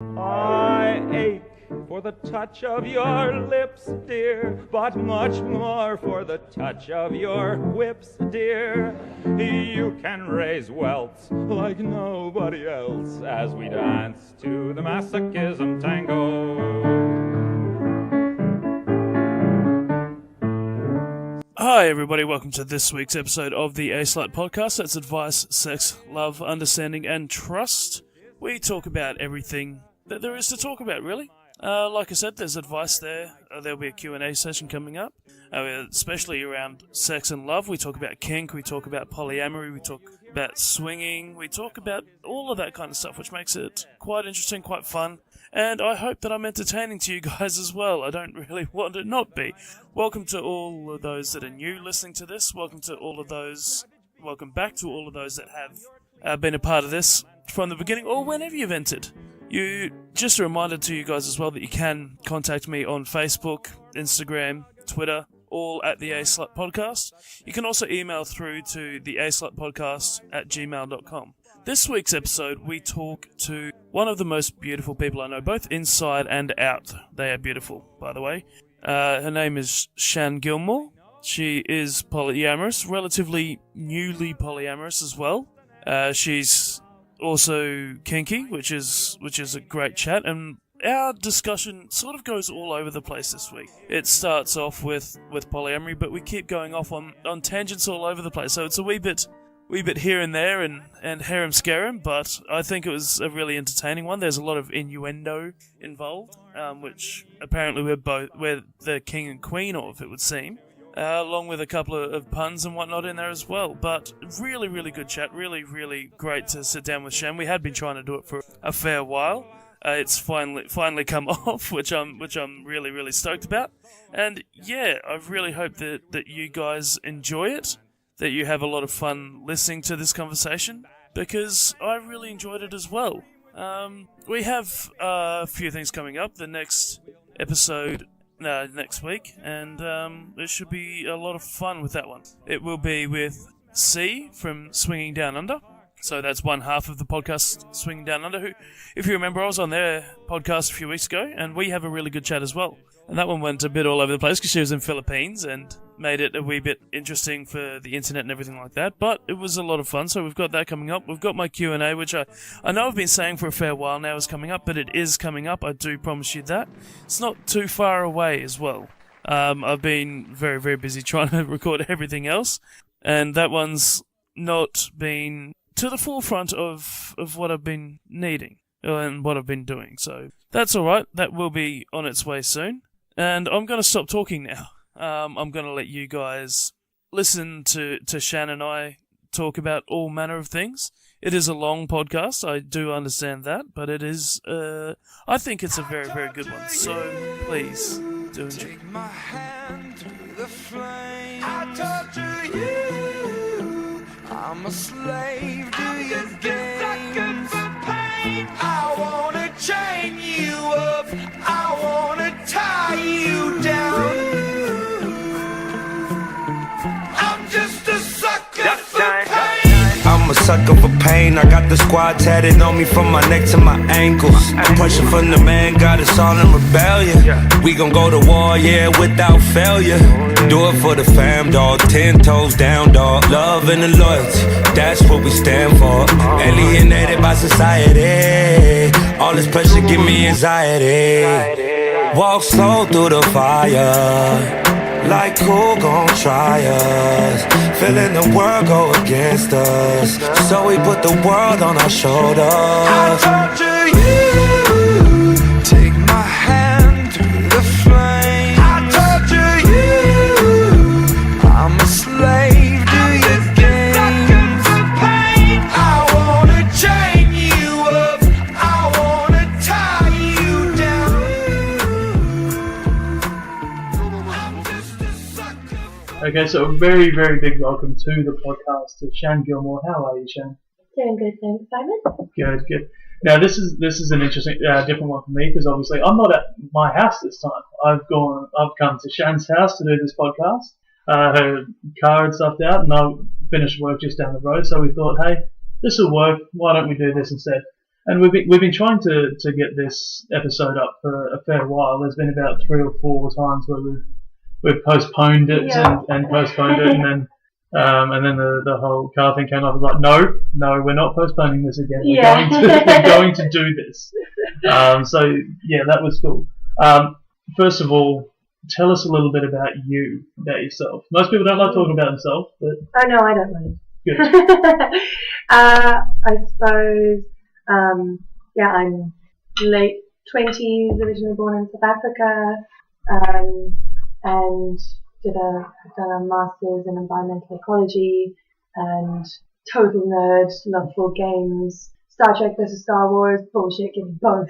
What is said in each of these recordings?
I ache for the touch of your lips, dear, but much more for the touch of your whips, dear. You can raise welts like nobody else as we dance to the masochism tango. Hi everybody, welcome to this week's episode of the A-Slut podcast. That's advice, sex, love, understanding and trust. We talk about everything that there is to talk about, really. Like I said, there's advice there. There'll be a Q&A session coming up, especially around sex and love. We talk about kink, we talk about polyamory, we talk about swinging, we talk about all of that kind of stuff, which makes it quite interesting, quite fun. And I hope that I'm entertaining to you guys as well. I don't really want to not be. Welcome to all of those that are new listening to this. Welcome back to all of those that have been a part of this from the beginning or whenever you've entered. Just a reminder to you guys as well that you can contact me on Facebook, Instagram, Twitter, all at the A-Slut Podcast. You can also email through to the aslutpodcast@gmail.com. This week's episode, we talk to one of the most beautiful people I know, both inside and out. They are beautiful, by the way. Her name is Shan Gilmore. She is polyamorous, relatively newly polyamorous as well. She's also kinky, which is a great chat, and our discussion sort of goes all over the place this week. It starts off with polyamory, but we keep going off on tangents all over the place, so it's a wee bit here and there and harem-scarum, but I think it was a really entertaining one. There's a lot of innuendo involved, which apparently we're the king and queen of, it would seem, along with a couple of puns and whatnot in there as well. But really, really good chat. Really, really great to sit down with Shan. We had been trying to do it for a fair while. It's finally come off, which I'm really, really stoked about. And yeah, I really hope that you guys enjoy it, that you have a lot of fun listening to this conversation, because I really enjoyed it as well. We have a few things coming up. The next episode next week, and it should be a lot of fun with that one. It will be with C from Swinging Down Under. So that's one half of the podcast, Swinging Down Under, who, if you remember, I was on their podcast a few weeks ago, and we have a really good chat as well. And that one went a bit all over the place because she was in Philippines and made it a wee bit interesting for the internet and everything like that. But it was a lot of fun, so we've got that coming up. We've got my Q&A, which I know I've been saying for a fair while now is coming up, but it is coming up. I do promise you that. It's not too far away as well. I've been very, very busy trying to record everything else, and that one's not been to the forefront of what I've been needing and what I've been doing. So that's all right. That will be on its way soon. And I'm going to stop talking now. I'm going to let you guys listen to Shan and I talk about all manner of things. It is a long podcast, I do understand that, but it is, I think it's a very, very good one. So please do enjoy. Take my hand through the flame. I torture you. I'm a slave to your games. I want to chain you up. I want to tie you down. I'm just a sucker for pain. I'm a sucker for pain. I got the squad tatted on me from my neck to my ankles. The pressure from the man got us all in rebellion. We gon' go to war, yeah, without failure. Do it for the fam, dog. 10 toes down, dog. Love and the loyalty, that's what we stand for. Alienated by society. All this pressure give me anxiety. Walk slow through the fire. Like who gon' try us? Feeling the world go against us, so we put the world on our shoulders. I torture you. Take my hand through the flame. I torture you. I'm a slave to your games. I wanna chain you up. I wanna tie you down. I'm just a sucker. Okay, so a very, very big welcome to the podcast to Shan Gilmore. How are you, Shan? Doing good, thanks, Simon. Good. Now this is an interesting, different one for me because obviously I'm not at my house this time. I've come to Shan's house to do this podcast. Her car had stuffed out, and I finished work just down the road. So we thought, hey, this will work. Why don't we do this instead? And we've been trying to get this episode up for a fair while. There's been about 3 or 4 times where we've postponed it and postponed it, and then the whole car thing came up. I was like, no, we're not postponing this again. We're going to do this. So yeah, that was cool. First of all, tell us a little bit about yourself. Most people don't like talking about themselves, but Oh no, I don't mind. good. I suppose, I'm late 20s, originally born in South Africa, and I've done a master's in environmental ecology, and total nerd, love full games, Star Trek versus Star Wars, bullshit, give me both.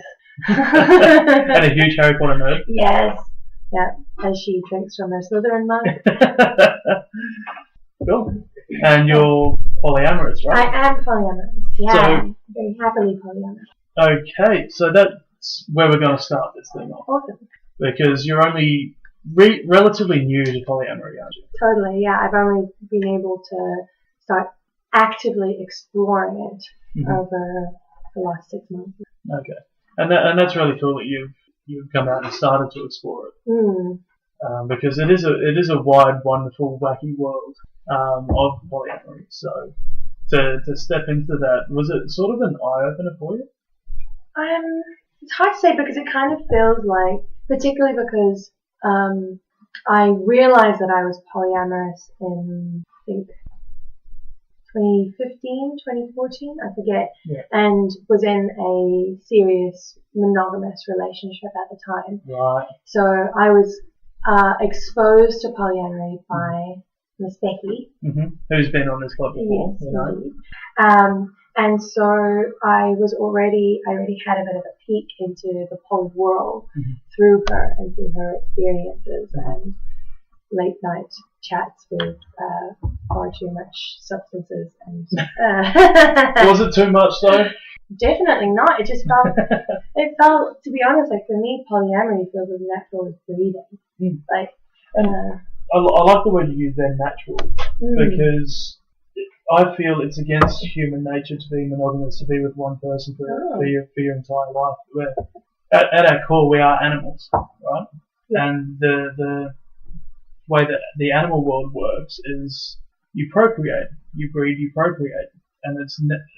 And a huge Harry Potter nerd. Yes, yeah, as she drinks from her Slytherin mug. Cool. And you're polyamorous, right? I am polyamorous, yeah, So, very happily polyamorous. okay, so that's where we're going to start this thing off. Awesome. Because you're only relatively new to polyamory, aren't you? Totally, yeah. I've only been able to start actively exploring it over the last 6 months. Okay, and that's really cool that you've come out and started to explore it. Because it is a wide, wonderful, wacky world of polyamory. So to step into that, was it sort of an eye opener for you? It's hard to say because it kind of feels like, particularly because I realized that I was polyamorous in, I think, 2015, 2014, I forget, and was in a serious monogamous relationship at the time. Right. So I was exposed to polyamory by Miss Becky. Who's been on this club before? Yes, you know? indeed. And so I already had a bit of a peek into the poly world through her and through her experiences and late night chats with far too much substances. And Was it too much though? Definitely not. It just felt, to be honest, like for me, polyamory feels as natural as breathing. Like, I like the word you use there, natural, because I feel it's against human nature to be monogamous, to be with one person for your entire life. Where at our core, we are animals, right? Yeah. And the way that the animal world works is you procreate, you breed, you procreate, and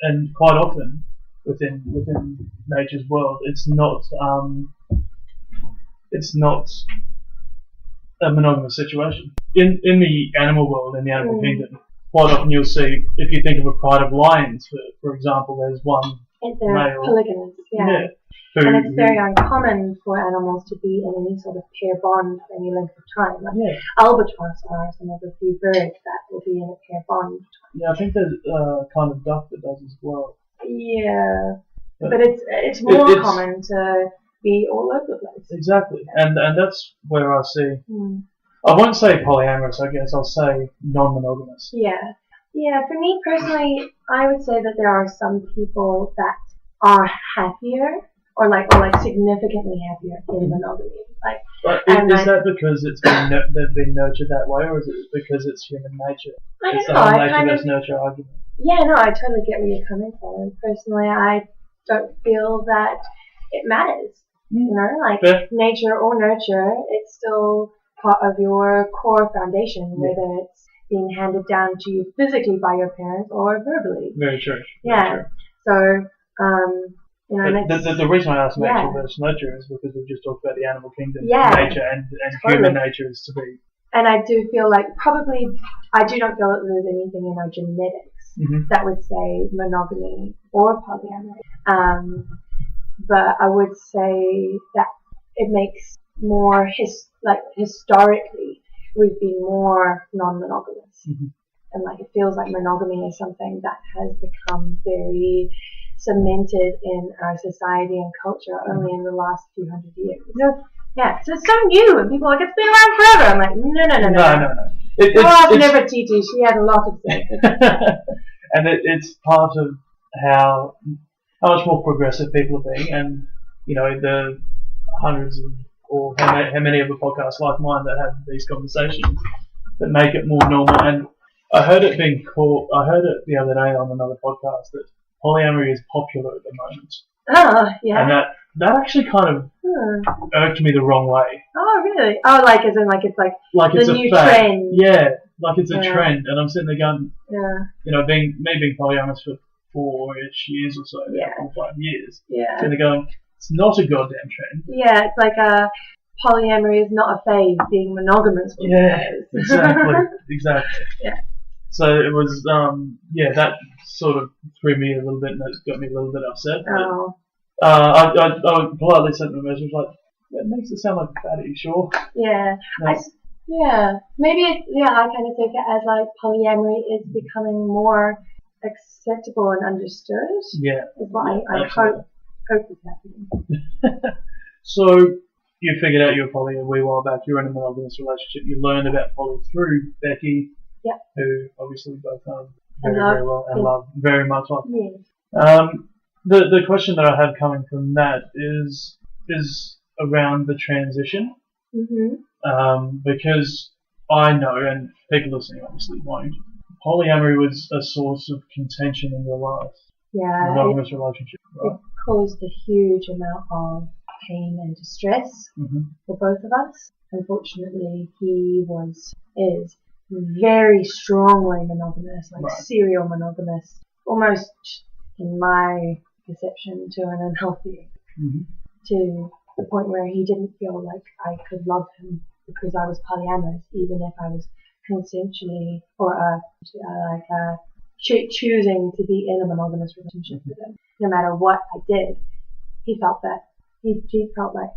and quite often within nature's world, it's not a monogamous situation. In the animal world, in the animal kingdom, quite often you'll see, if you think of a pride of lions, for example, there's one they're male. polygamous, yeah. And it's very uncommon for animals to be in any sort of pair bond for any length of time. Like albatross are some of the few birds that will be in a pair bond. Yeah, I think there's a kind of duck that does as well. Yeah, but it's more common to be all over the place. Exactly, and that's where I see. I won't say polyamorous, I guess I'll say non-monogamous. Yeah. For me personally, I would say that there are some people that are happier, or significantly happier in monogamy. Is that because they've been nurtured that way, or is it because it's human nature? I don't it's know. the whole nature versus nurture argument. Yeah, no, I totally get where you're coming from. And personally, I don't feel that it matters. You know, nature or nurture, it's still part of your core foundation, whether it's being handed down to you physically by your parents or verbally. Very true. Yeah. So, the reason I asked nature versus nurture is because we've just talked about the animal kingdom, nature, and human nature is to be. And I do feel like I do not feel that there's anything in our genetics that would say monogamy or polyamory. But I would say that it makes more historically we've been more non-monogamous, and it feels like monogamy is something that has become very cemented in our society and culture only in the last few hundred years. Yeah, so it's so new, and people are like, it's been around forever. I'm like, no. Go off never Titi, she had a lot of sex. And it's part of how much more progressive people are being, and the hundreds of, or how many of a podcasts like mine that have these conversations that make it more normal. And I heard it the other day on another podcast that polyamory is popular at the moment, Oh, yeah. And that actually kind of irked me the wrong way. Oh, really? Oh, like as in like it's like It's the a new fad. trend. Yeah, like it's a trend, and I'm sitting there going, Yeah. being polyamorous for 4-ish years or so, Yeah. 4 or 5 years, Yeah. sitting there going, it's not a goddamn trend. Yeah, it's like polyamory is not a phase. Being monogamous was a phase. Exactly. Yeah. So it was, that sort of threw me a little bit, and that got me a little bit upset. Oh. I politely sent them a message like, that makes it sound like a fad, are you sure? Yeah. No. Maybe I kind of take it as like polyamory is becoming more acceptable and understood. Yeah. Is what I hope is happening. So you figured out you were poly a wee while back. You were in a monogamous relationship. You learned about poly through Becky, who obviously both very well and love very much. Yeah. The question that I have coming from that is around the transition. Mm-hmm. Because I know, and people listening obviously won't, polyamory was a source of contention in your life. Yeah. Monogamous relationship, right? It caused a huge amount of pain and distress for both of us. Unfortunately, he is very strongly monogamous, like serial monogamous, almost in my perception to an unhealthy, to the point where he didn't feel like I could love him because I was polyamorous, even if I was consensually or choosing to be in a monogamous relationship with him. No matter what I did, he felt that he felt like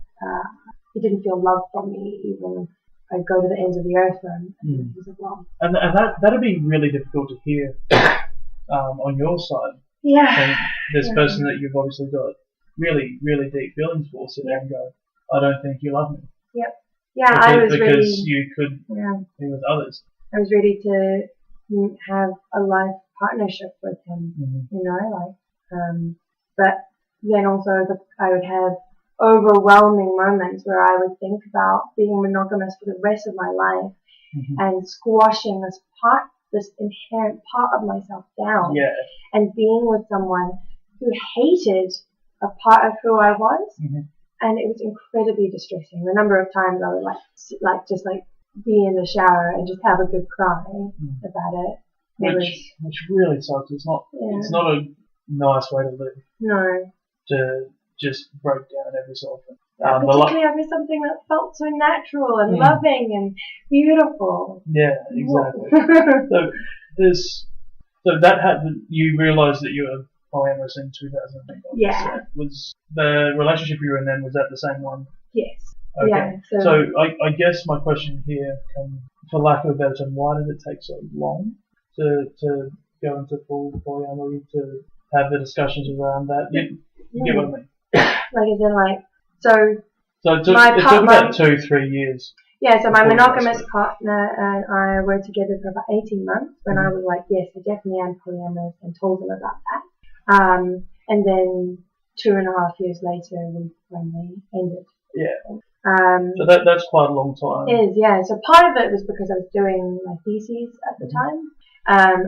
he didn't feel love from me, even I'd go to the ends of the earth for him. And he was like, well, and that'd be really difficult to hear on your side. Yeah. And this person that you've obviously got really, really deep feelings for, sit there and go, I don't think you love me. Yep. Yeah, because you could be with others. I was ready to have a life partnership with him, but then also I would have overwhelming moments where I would think about being monogamous for the rest of my life and squashing this inherent part of myself down and being with someone who hated a part of who I was. And it was incredibly distressing. The number of times I would just be in the shower and just have a good cry about it. Which really sucks. It's not a nice way to live. No. To just break down every so often. Particularly over something that felt so natural and loving and beautiful. Yeah, exactly. so that happened. You realised that you were polyamorous in 2008. Yeah. Was the relationship you were in then, was that the same one? Yes. Okay. Yeah. So I guess my question here, for lack of a better term, why did it take so long to go into full polyamory, to have the discussions around that? You get what I mean? So it took about 2-3 years. Yeah, so my monogamous partner and I were together for about 18 months when I was like, yes, I definitely am polyamorous, and told him about that. And then 2.5 years later, we finally ended. Yeah. So that's quite a long time. It is, yeah. So part of it was because I was doing my thesis at the time,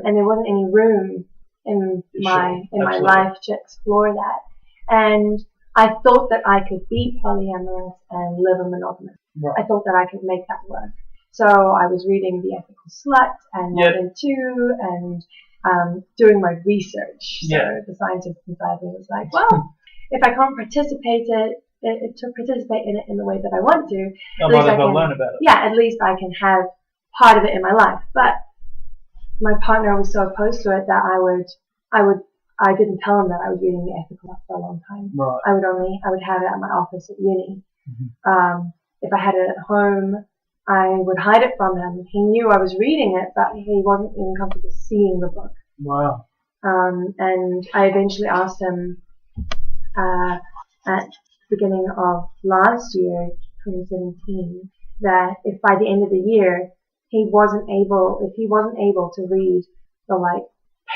and there wasn't any room in my life to explore that. And I thought that I could be polyamorous and live a monogamous. Right. I thought that I could make that work. So I was reading The Ethical Slut and Modern 2 and doing my research. So the scientist inside me was like, well, if I can't participate in it in the way that I want to, at least I can learn about it. Yeah, at least I can have part of it in my life. But my partner was so opposed to it that I didn't tell him that I was reading The Ethical Slut for a long time. Right. I would have it at my office at uni. If I had it at home, I would hide it from him. He knew I was reading it, but he wasn't even comfortable seeing the book. Wow. And I eventually asked him at the beginning of last year, 2017, that if by the end of the year if he wasn't able to read the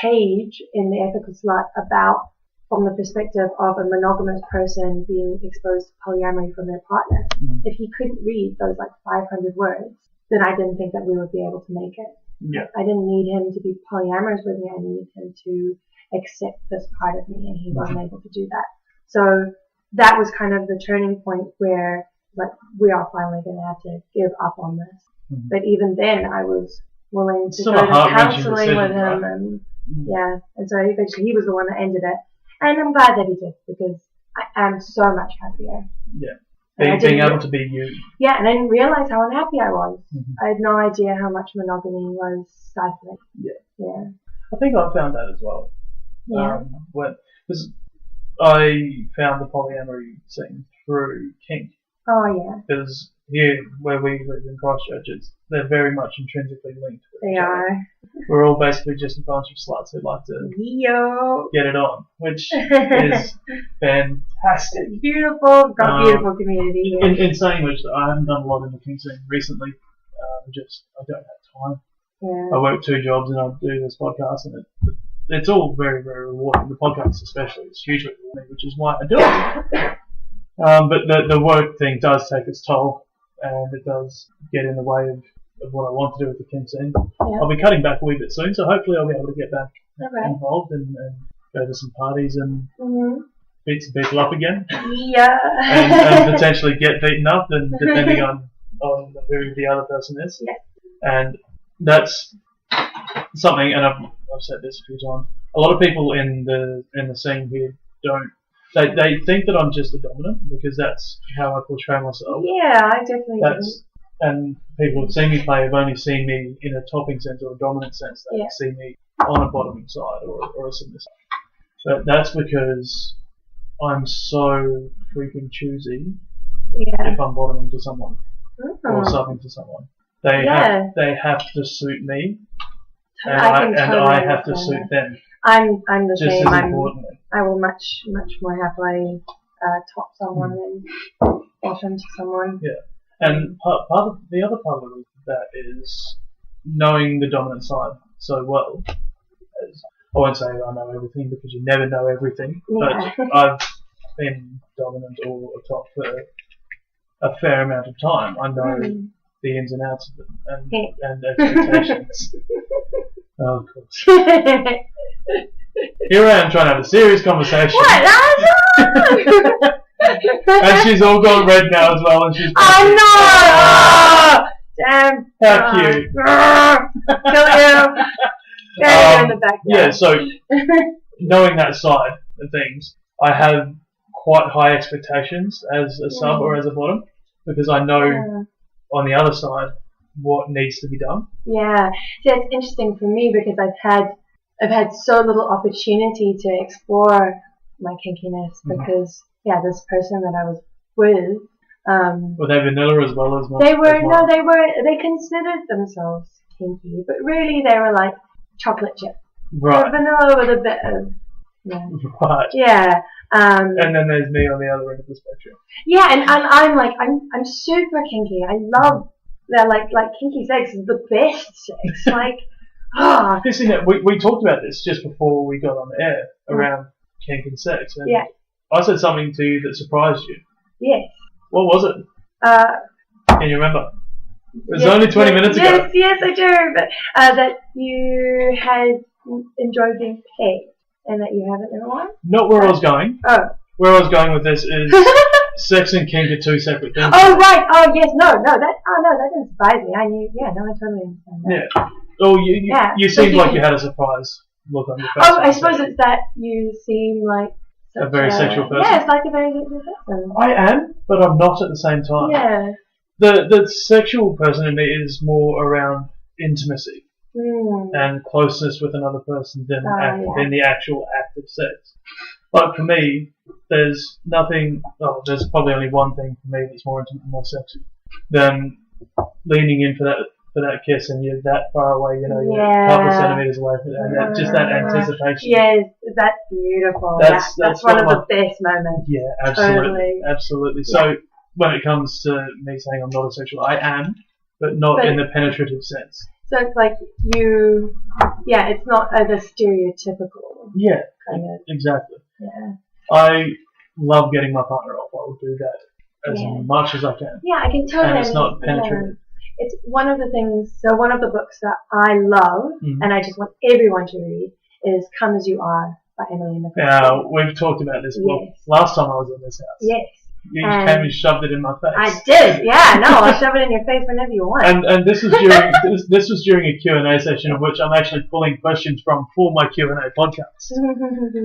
page in The Ethical Slut about from the perspective of a monogamous person being exposed to polyamory from their partner, if he couldn't read those 500 words, then I didn't think that we would be able to make it. Yeah. I didn't need him to be polyamorous with me. I needed him to accept this part of me, and he wasn't able to do that. So that was kind of the turning point where, like, we are finally going to have to give up on this. Mm-hmm. But even then, I was willing to Still go a to heart-wrenching counselling decision, with him, right? and and so eventually he was the one that ended it. And I'm glad that he did, because I am so much happier. Yeah. And Being able to be you. Yeah, and I didn't realize how unhappy I was. Mm-hmm. I had no idea how much monogamy was stifling. Yeah. I think I found that as well. Yeah. Because I found the polyamory scene through kink. Oh, yeah. Because here, where we live in Christchurch, they're very much intrinsically linked with They each other. are. We're all basically just a bunch of sluts who like to get it on, which is fantastic. Beautiful. Got beautiful community here. In saying which, I haven't done a lot in the kink scene recently. I don't have time. Yeah. I work 2 jobs and I do this podcast, and it's all very, very rewarding. The podcast especially is hugely rewarding, which is why I do it. But the work thing does take its toll, and it does get in the way of what I want to do with the kink scene. Yeah. I'll be cutting back a wee bit soon, so hopefully I'll be able to get back Okay. involved and go to some parties and Mm-hmm. beat some people up again, Yeah. and potentially get beaten up, and depending on who the other person is. Yeah. And that's something, and I've said this a few times. A lot of people in the scene here don't. They think that I'm just a dominant, because that's how I portray myself. Yeah, I definitely do. And people who've seen me play have only seen me in a topping sense or a dominant sense. They don't see me on a bottoming side or a submissive. But that's because I'm so freaking choosy if I'm bottoming to someone or subbing to someone. They have to suit me, and I have to suit them. I'm the just same. As importantly. I will much more happily top someone than bottom to someone. Yeah, and the other part of that is knowing the dominant side so well. I won't say I know everything, because you never know everything, but I've been dominant or top for a fair amount of time. I know the ins and outs of them and expectations. Oh, of course. Here I am trying to have a serious conversation. What? And she's all gone red now as well, and she's. Oh no! Damn. How cute. Kill you. In the backyard. Yeah, so knowing that side of things, I have quite high expectations as a sub or as a bottom, because I know on the other side what needs to be done. Yeah, see, it's interesting for me, because I've had so little opportunity to explore my kinkiness, because this person that I was with, were they vanilla as well as mine? They considered themselves kinky, but really they were like chocolate chip. Right. Vanilla with a bit of Right. Yeah. And then there's me on the other end of the spectrum. Yeah, and I'm like I'm super kinky. I love that, like kinky sex is the best sex. Like we talked about this just before we got on the air around kink and sex, and I said something to you that surprised you. Yes. What was it? Can you remember? It was only 20 minutes ago. Yes, I do. But that you had enjoyed being pegged, and that you haven't in a while. Not where I was going. Oh. Where I was going with this is sex and kink are 2 separate things. Oh right. Oh yes. No. That didn't surprise me. I knew. Yeah. No, I totally understand that. Yeah. Oh, you seemed like you had a surprise look on your face. Oh, I suppose it's that you seem like a very sexual person. Yeah, it's like a very sexual person. I am, but I'm not at the same time. Yeah. The sexual person in me is more around intimacy and closeness with another person than the actual act of sex. Like for me, there's nothing. Oh, there's probably only one thing for me that's more intimate and more sexy than leaning in for that kiss, and you're that far away. You know, you're a couple of centimeters away from it, and just that anticipation. Yes, that's beautiful. That's one of the best moments. Yeah, absolutely, totally. Absolutely. So when it comes to me saying I'm not a sexual, I am, but not in the penetrative sense. So it's like it's not the stereotypical. Yeah, kind of. Exactly. Yeah. I love getting my partner off. I will do that as much as I can. Yeah, I can totally. And it's not penetrative. Yeah. It's one of the things. So one of the books that I love, and I just want everyone to read, is "Come as You Are" by Emily Nicole. Now, we've talked about this last time I was in this house. Yes. You came and shoved it in my face. I did, yeah. No, I'll shove it in your face whenever you want. And this was during this was during a Q&A session of which I'm actually pulling questions from for my Q&A podcast,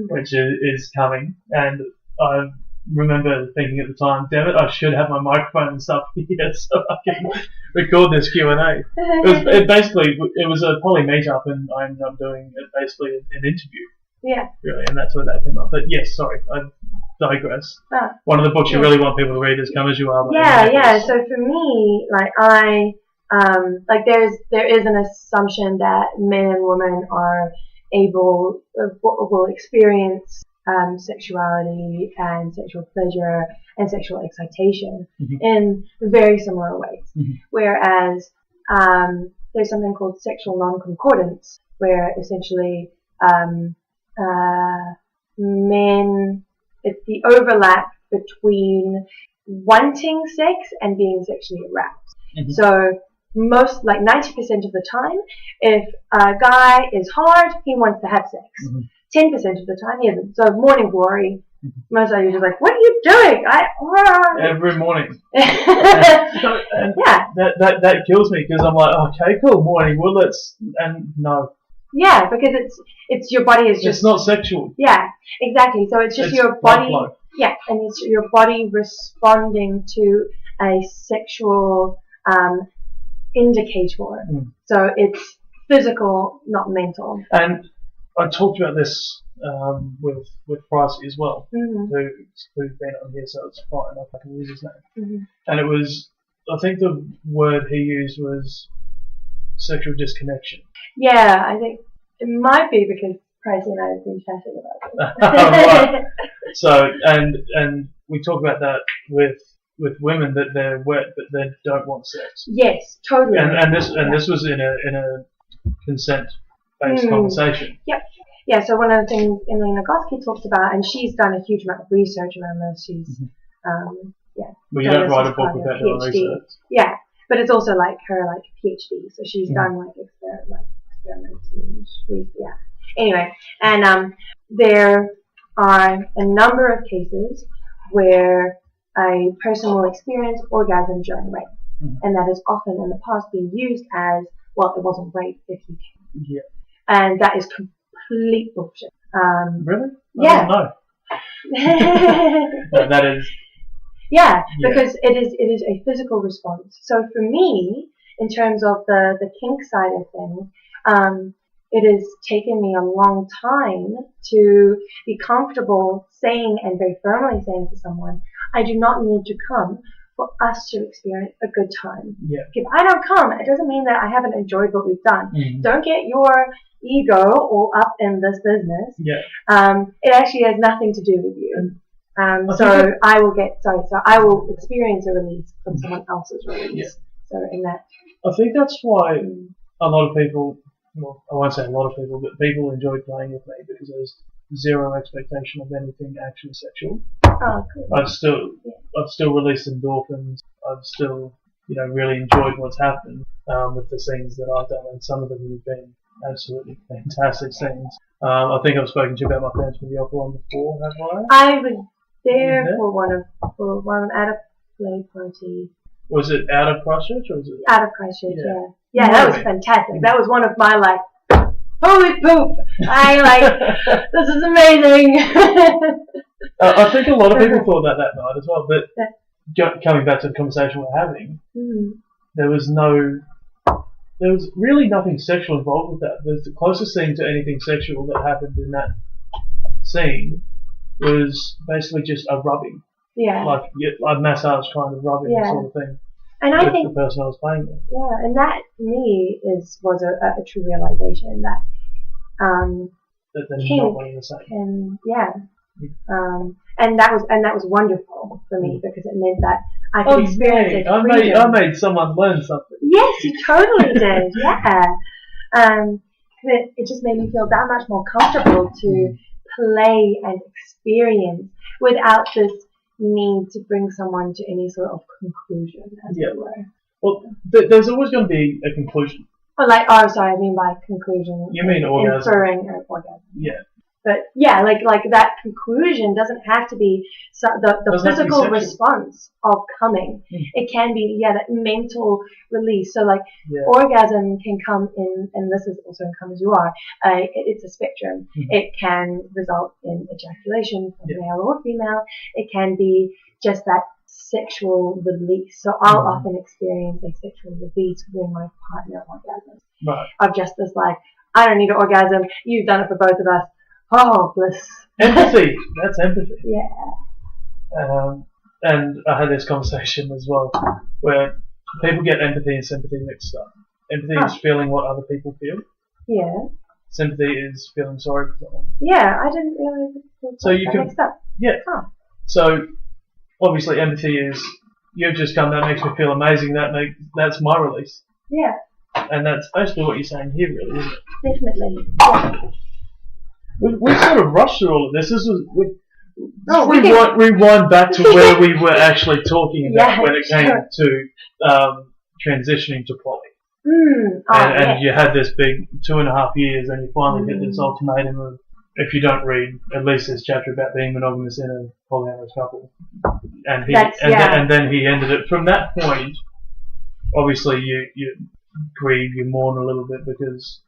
which is coming. And I remember thinking at the time, damn it, I should have my microphone and stuff here so I can record this Q&A. It was a poly meetup, and I ended up doing basically an interview. Yeah. Really, and that's where that came up. But yes, sorry, I digress. One of the books you really want people to read is Come As You Are. Yeah. So for me, there is an assumption that men and women are will experience sexuality and sexual pleasure and sexual excitation in very similar ways. Whereas there's something called sexual non-concordance, where essentially it's the overlap between wanting sex and being sexually aroused. So most, 90% of the time, if a guy is hard, he wants to have sex. 10% of the time he isn't. So morning glory, most of you just like, what are you doing? Every morning. Yeah. That kills me, because I'm like, okay, cool, morning, well no. Yeah, because it's your body is just... It's not sexual. Yeah, exactly. So it's just your body... Yeah, and it's your body responding to a sexual indicator. So it's physical, not mental. And I talked about this with Pricey as well, who's been on here, so it's fine, I can use his name. And it was, I think the word he used was sexual disconnection. Yeah, I think it might be because Pricey and I have been chatting about it. Right. So, and we talk about that with women, that they're wet but they don't want sex. Yes, totally. And this was in a consent-based conversation. Yep. Yeah, so one of the things Emily Nagoski talks about, and she's done a huge amount of research around this. She's Well, you don't write a book without doing research. Yeah, but it's also her PhD, so she's done experiments and Anyway, and there are a number of cases where a person will experience orgasm during rape, and that is often in the past being used as, well, it wasn't rape if you can. Yeah. And that is complete bullshit. Really? Yeah. No, that is. Yeah, because it is a physical response. So for me, in terms of the kink side of things, it has taken me a long time to be comfortable saying, and very firmly saying to someone, I do not need to come for us to experience a good time. Yeah. If I don't come, it doesn't mean that I haven't enjoyed what we've done. Don't get your ego all up in this business. Yeah. It actually has nothing to do with you. So I will experience a release from someone else's release. Yeah. So in that, I think that's why a lot of people, well, I won't say a lot of people, but people enjoy playing with me, because there's zero expectation of anything actually sexual. oh, cool. I've still released endorphins. I've still, really enjoyed what's happened with the scenes that I've done, and some of them have been absolutely fantastic scenes. I think I've spoken to you about my Pants with the Opera on before, have I? I was there for one at a play party. Was it out of Christchurch, or was it out of Christchurch? Yeah, that was fantastic. That was one of my holy poop! This is amazing. I think a lot of people thought that night as well. But coming back to the conversation we're having, there was really nothing sexual involved with that. The closest thing to anything sexual that happened in that scene was basically just a rubbing. Yeah. A massage kind of rubbing sort of thing. And I think the person I was playing with. Yeah, and that to me was a true realization that that they're not one and the same. And that was wonderful for me, because it meant that I could experience it. I made someone learn something. Yes, you totally did. Yeah. It just made me feel that much more comfortable to play and experience without this need to bring someone to any sort of conclusion, as it were. Well, there's always going to be a conclusion. I mean by conclusion. You mean orgasm? Inferring an orgasm. Yeah. But yeah, like that conclusion doesn't have to be the physical response of coming. It can be that mental release. So like orgasm can come in, and this is also in Come As You Are. It's a spectrum. It can result in ejaculation from male or female. It can be just that sexual release. So I'll often experience a sexual release when my partner orgasms. Right. Of just this like, I don't need an orgasm. You've done it for both of us. Oh, bliss. Empathy. That's empathy. Yeah. And I had this conversation as well, where people get empathy and sympathy mixed up. Empathy is feeling what other people feel. Yeah. Sympathy is feeling sorry for someone. Yeah, I didn't really mixed up. Yeah. So obviously empathy is, you've just come, that makes me feel amazing, that's my release. Yeah. And that's basically what you're saying here, really, isn't it? Definitely. Yeah. We sort of rushed through all of this. Rewind back to where we were actually talking about when it came to transitioning to poly. And you had this big 2.5 years, and you finally get this ultimatum of, if you don't read at least this chapter about being monogamous in a polyamorous couple, and then he ended it. From that point, obviously you grieve, you mourn a little bit, because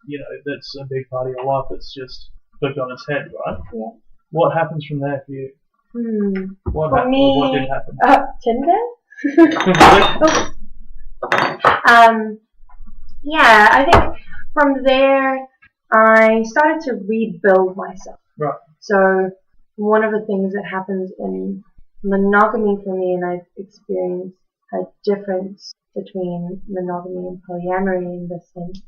that's a big part of your life that's just flipped on its head, right? Yeah. What happens from there for you? What happened? What did happen? Tinder? Yeah, I think from there I started to rebuild myself. Right. So one of the things that happens in monogamy for me, and I've experienced a difference between monogamy and polyamory in this sense,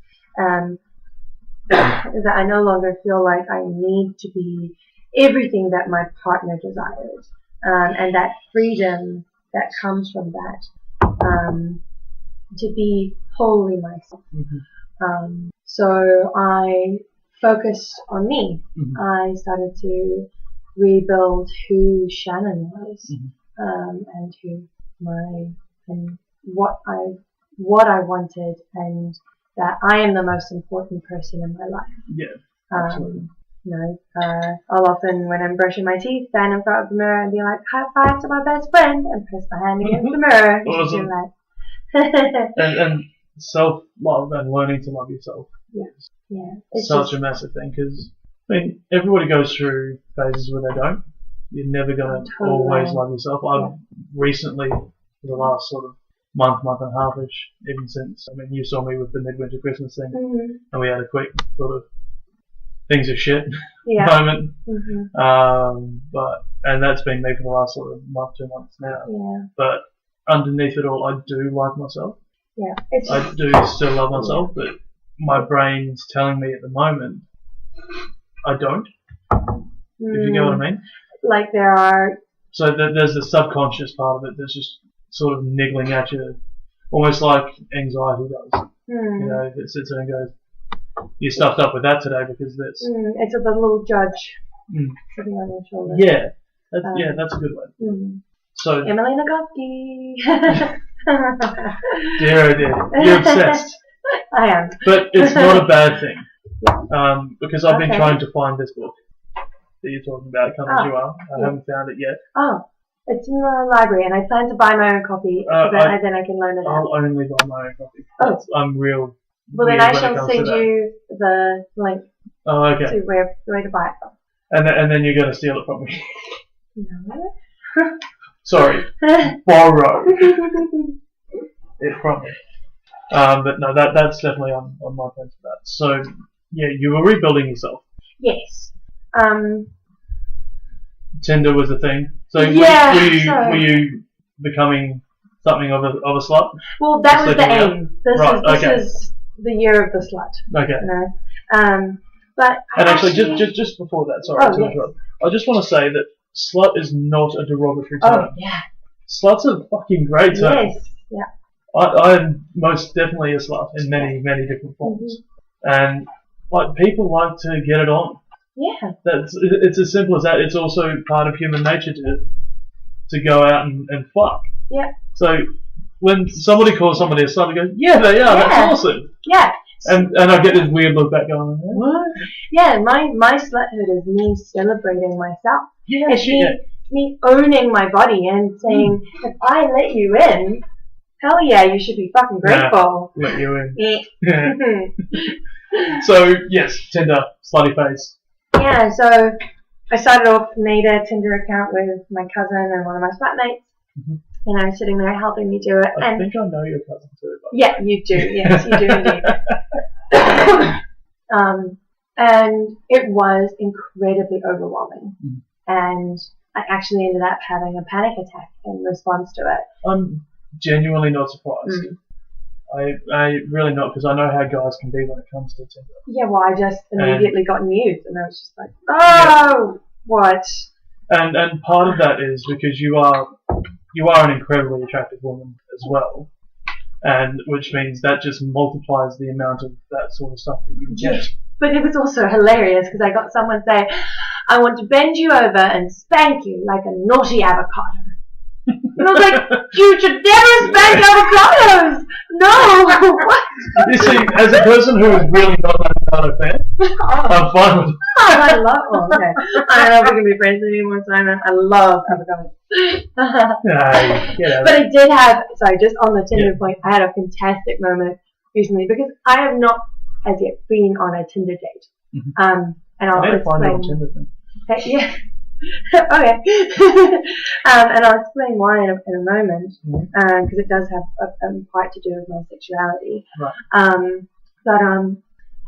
is that I no longer feel like I need to be everything that my partner desires, and that freedom that comes from that, to be wholly myself. So I focused on me. I started to rebuild who Shannon was, and what I wanted, and that I am the most important person in my life. Yeah, absolutely. I'll often, when I'm brushing my teeth, stand in front of the mirror and be like, high five to my best friend, and press my hand against the mirror. Awesome. and self-love and learning to love yourself is such a massive thing, because everybody goes through phases where they don't. You're never going to always love yourself. I've recently, for the last sort of month and a half-ish, even since, you saw me with the midwinter Christmas thing, and we had a quick sort of things are shit moment. And that's been me for the last sort of month, 2 months now. Yeah. But underneath it all, I do like myself. Yeah. I do still love myself, but my brain's telling me at the moment I don't. If you get what I mean? Like there are... So there's the subconscious part of it that's just sort of niggling at you, almost like anxiety does. It sits there and goes, you stuffed up with that today because that's... It's a little judge sitting on your shoulder. Yeah, that's a good one. So Emily Nagoski. Dear oh dear, you're obsessed. I am. But it's not a bad thing, because I've been trying to find this book that you're talking about, Come As You Are. I haven't found it yet. Oh, it's in the library, and I plan to buy my own copy, so that then I can loan it out. I'll only buy my own copy. I'm real. Well, then I shall send you the link to where to buy it from. And then you're going to steal it from me. No. Sorry, borrow it from me. But no, that's definitely on my fence for that. So yeah, you were rebuilding yourself. Yes. Tinder was a thing. So were you becoming something of a slut? Well, that was the aim. This is the year of the slut. Okay. But actually, just before that, sorry to interrupt. I just want to say that slut is not a derogatory term. Oh yeah. Slut's a fucking great term. Yes. Yeah. I am most definitely a slut in many different forms, and people like to get it on. Yeah. It's as simple as that. It's also part of human nature to go out and fuck. Yeah. So when somebody calls somebody a slut, they go, yeah, they are. That's awesome. Yeah. And I get this weird look back going, what? Yeah, my sluthood is me celebrating myself. Yeah, It's me owning my body and saying, if I let you in, hell yeah, you should be fucking grateful. Let you in. Yeah. So, yes, Tinder, slutty face. Yeah, so I started off, made a Tinder account with my cousin and one of my flatmates. Mm-hmm. And I was sitting there helping me do it. I think I know your cousin too. Yeah, you do. Yes, you do indeed. And it was incredibly overwhelming. Mm. And I actually ended up having a panic attack in response to it. I'm genuinely not surprised. I really not, because I know how guys can be when it comes to Tinder. Yeah, well, I just immediately got news, and I was just like, oh, what? And part of that is because you are an incredibly attractive woman as well, and which means that just multiplies the amount of that sort of stuff that you get. But it was also hilarious because I got someone say, I want to bend you over and spank you like a naughty avocado. And I was like, you should never spank avocados! No! What? You see, as a person who is really not an avocado fan, I'm fine with it. I love okay. I don't know if we can be friends anymore, Simon. I love avocados. But I did have, sorry, just on the Tinder point, I had a fantastic moment recently because I have not as yet been on a Tinder date. Mm-hmm. And I'll explain. Yeah. Okay. And I'll explain why in a moment, because it does have quite to do with my sexuality. Right. But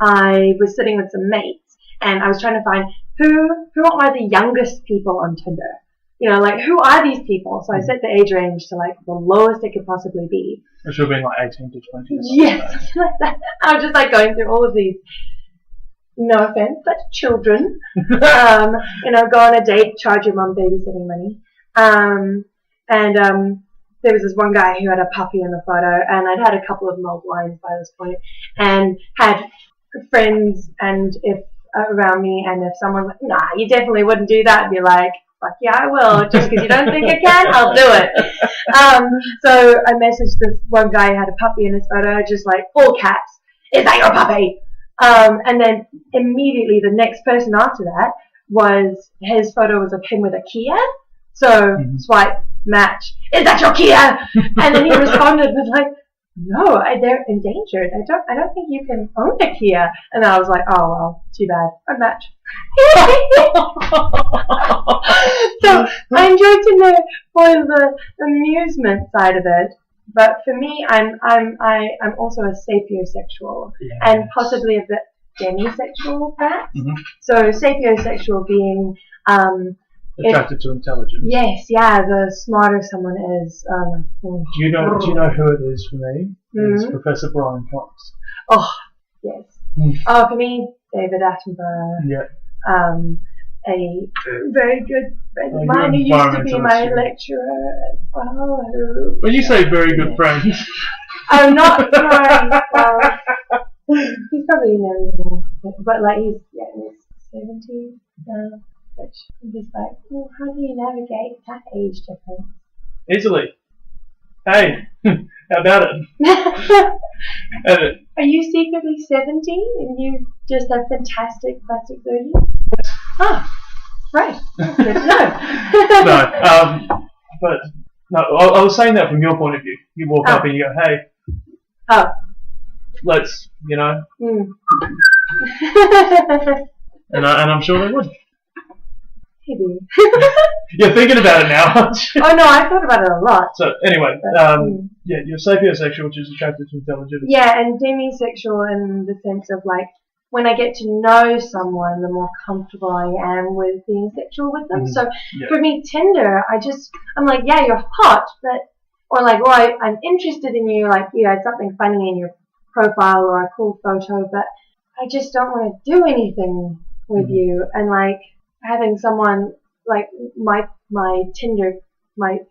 I was sitting with some mates, and I was trying to find who are the youngest people on Tinder. You know, like, who are these people? So I set the age range to, like, the lowest it could possibly be. It should have been, like, 18 to 20 or something. Yes, something like that. I was just, like, going through all of these, no offense, but children. You know, go on a date, charge your mum babysitting money. There was this one guy who had a puppy in the photo, and I'd had a couple of mulled wines by this point, and had friends and around me, and if someone's like, nah, you definitely wouldn't do that, I'd be like, fuck yeah, I will. Just because you don't think I can, I'll do it. So I messaged this one guy who had a puppy in his photo, just like, all caps, is that your puppy? And then immediately the next person after that was, his photo was of him with a Kia. So swipe, match, is that your Kia? And then he responded with like, no, they're endangered. I don't think you can own a Kia. And I was like, oh well, too bad. Unmatch. So I enjoyed Tinder for the amusement side of it, but for me, I'm also a sapiosexual and possibly a bit demisexual, perhaps. So sapiosexual being attracted to intelligence. Yes, yeah. The smarter someone is. Do you know who it is for me? It's Professor Brian Cox. Oh, yes. Oh, for me, David Attenborough. Yeah. A very good friend of mine who used to be my lecturer as well. When you say very good friend, oh, not right. He's probably married now, but like he's 70 now. Which I'm just like, well, how do you navigate that age difference? Easily. Hey, how about it? Are you secretly 70 and you just have fantastic plastic surgery? Oh, right. That's good to know. No, but no, I was saying that from your point of view. You walk up and you go, hey, let's, you know. And I'm sure they would. Maybe. You're thinking about it now, aren't you? Oh no, I thought about it a lot. So anyway, you're sapiosexual, which is attracted to intelligence. Yeah, and demisexual in the sense of like, when I get to know someone, the more comfortable I am with being sexual with them. So for me, Tinder, I'm like, yeah, you're hot, but, or like, well, I'm interested in you, like, you had something funny in your profile or a cool photo, but I just don't want to do anything with you. And like, having someone like my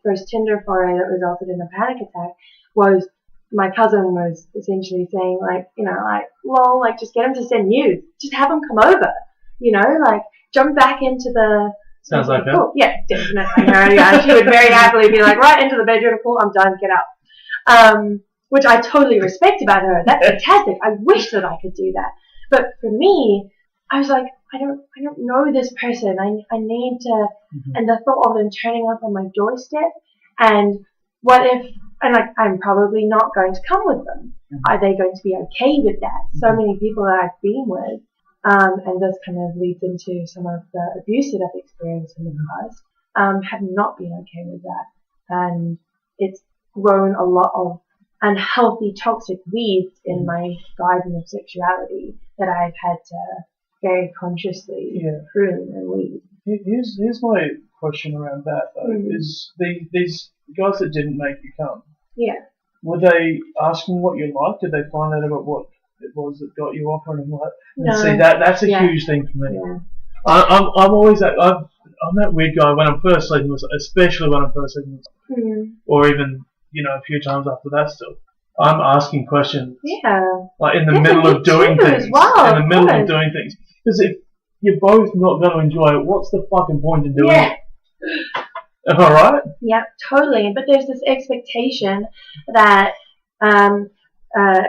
first Tinder foray that resulted in a panic attack was my cousin was essentially saying like, you know, like, lol, like just get him to send nudes, just have him come over, you know, like jump back into the. Sounds like that. Cool. Yeah, definitely. Yeah, she would very happily be like, right into the bedroom, cool, I'm done, get up. which I totally respect about her. That's fantastic. I wish that I could do that. But for me, I was like, I don't know this person. I need to, and the thought of them turning up on my doorstep, and what if, and like, I'm probably not going to come with them. Are they going to be okay with that? So many people that I've been with, and this kind of leads into some of the abuse that I've experienced in the past, have not been okay with that. And it's grown a lot of unhealthy, toxic weeds in my garden of sexuality that I've had to very consciously prune and weed. Here's my question around that, though, is these guys that didn't make you come, were they asking what you liked? Did they find out about what it was that got you off on and what? No. See, that's a huge thing for me. Yeah. I'm always I'm that weird guy when I'm first sleeping with, especially when I'm first sleeping with, or even a few times after that. Still, I'm asking questions. Yeah. Like in the middle of doing things. Wow, in the middle of doing things, because if you're both not going to enjoy it, what's the fucking point in doing it? Am I right? Yeah, totally. But there's this expectation that,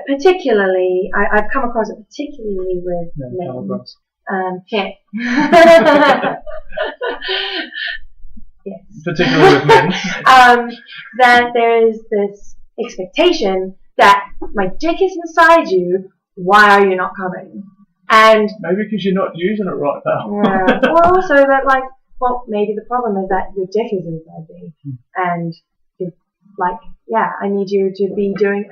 particularly, I've come across it particularly with men. Yes. Particularly with men. That there is this expectation that my dick is inside you. Why are you not coming? And maybe because you're not using it right, pal. Or also that, like, well, maybe the problem is that your dick is inside me, and you're like, I need you to be doing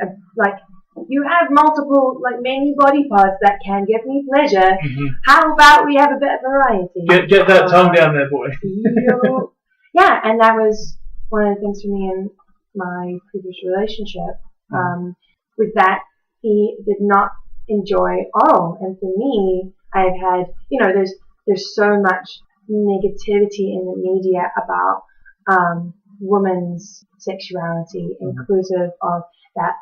you have multiple, many body parts that can give me pleasure. How about we have a bit of variety? Get that tongue down there, boy. Yeah, and that was one of the things for me in my previous relationship, was that he did not enjoy oral. And for me, I've had, there's so much negativity in the media about women's sexuality, inclusive of that,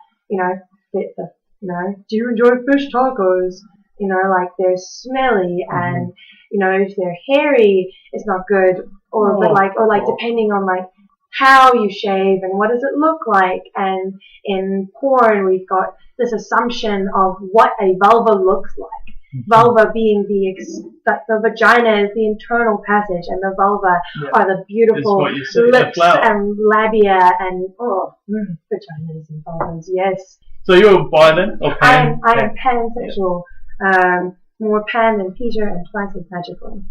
do you enjoy fish tacos? They're smelly, and if they're hairy, it's not good. Or depending on how you shave and what does it look like. And in porn, we've got this assumption of what a vulva looks like. Vulva being the vagina is the internal passage, and the vulva are the beautiful lips and labia and vaginas and vulvas. Yes. So you're bi then, or pan? I am pansexual. More pan than Peter and twice as magical.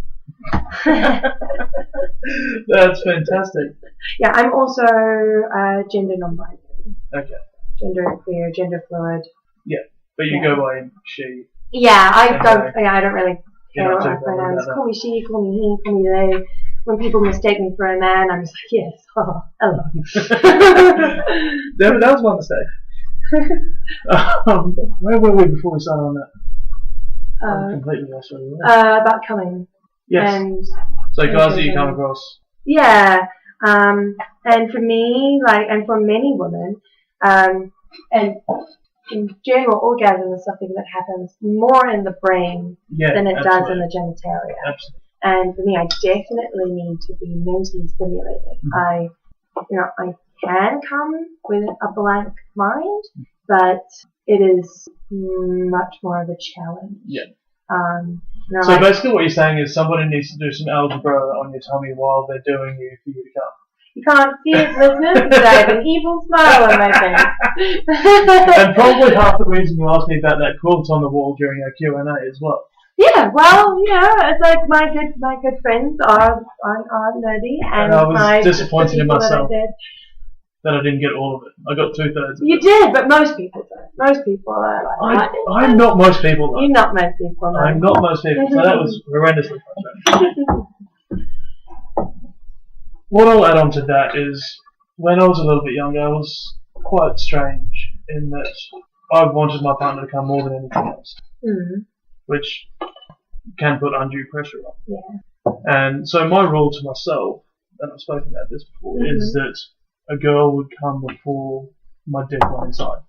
That's fantastic. Yeah, I'm also gender non-binary. Okay. Gender queer, gender fluid. Yeah, but you go by she. Yeah, I don't really care what my pronouns. Call me she, call me he, call me they. When people mistake me for a man, I'm just like, yes, hello. That was my mistake. Where were we before we started on that? I'm completely lost where we were. About coming. Yes. And so guys that you come across. Yeah. And for me, and for many women, and in general, orgasm is something that happens more in the brain than it does in the genitalia. Absolutely. And for me, I definitely need to be mentally stimulated. I can come with a blank mind, but it is much more of a challenge. Yeah. So basically what you're saying is somebody needs to do some algebra on your tummy while they're doing you for you to come. You can't see it, listeners, but I have an evil smile on my face. And probably half the reason you asked me about that quilt on the wall during our Q&A as well. Yeah, well, it's like my good friends are nerdy, and I was disappointed in myself that I didn't get all of it. I got 2/3. You did, but most people don't. Most people are like, I'm not most people, though. You're not most people, no. I'm not most people, so that was horrendously frustrating. What I'll add on to that is, when I was a little bit younger, I was quite strange in that I wanted my partner to come more than anything else, which can put undue pressure on. Yeah. And so my rule to myself, and I've spoken about this before, is that a girl would come before my dick went inside.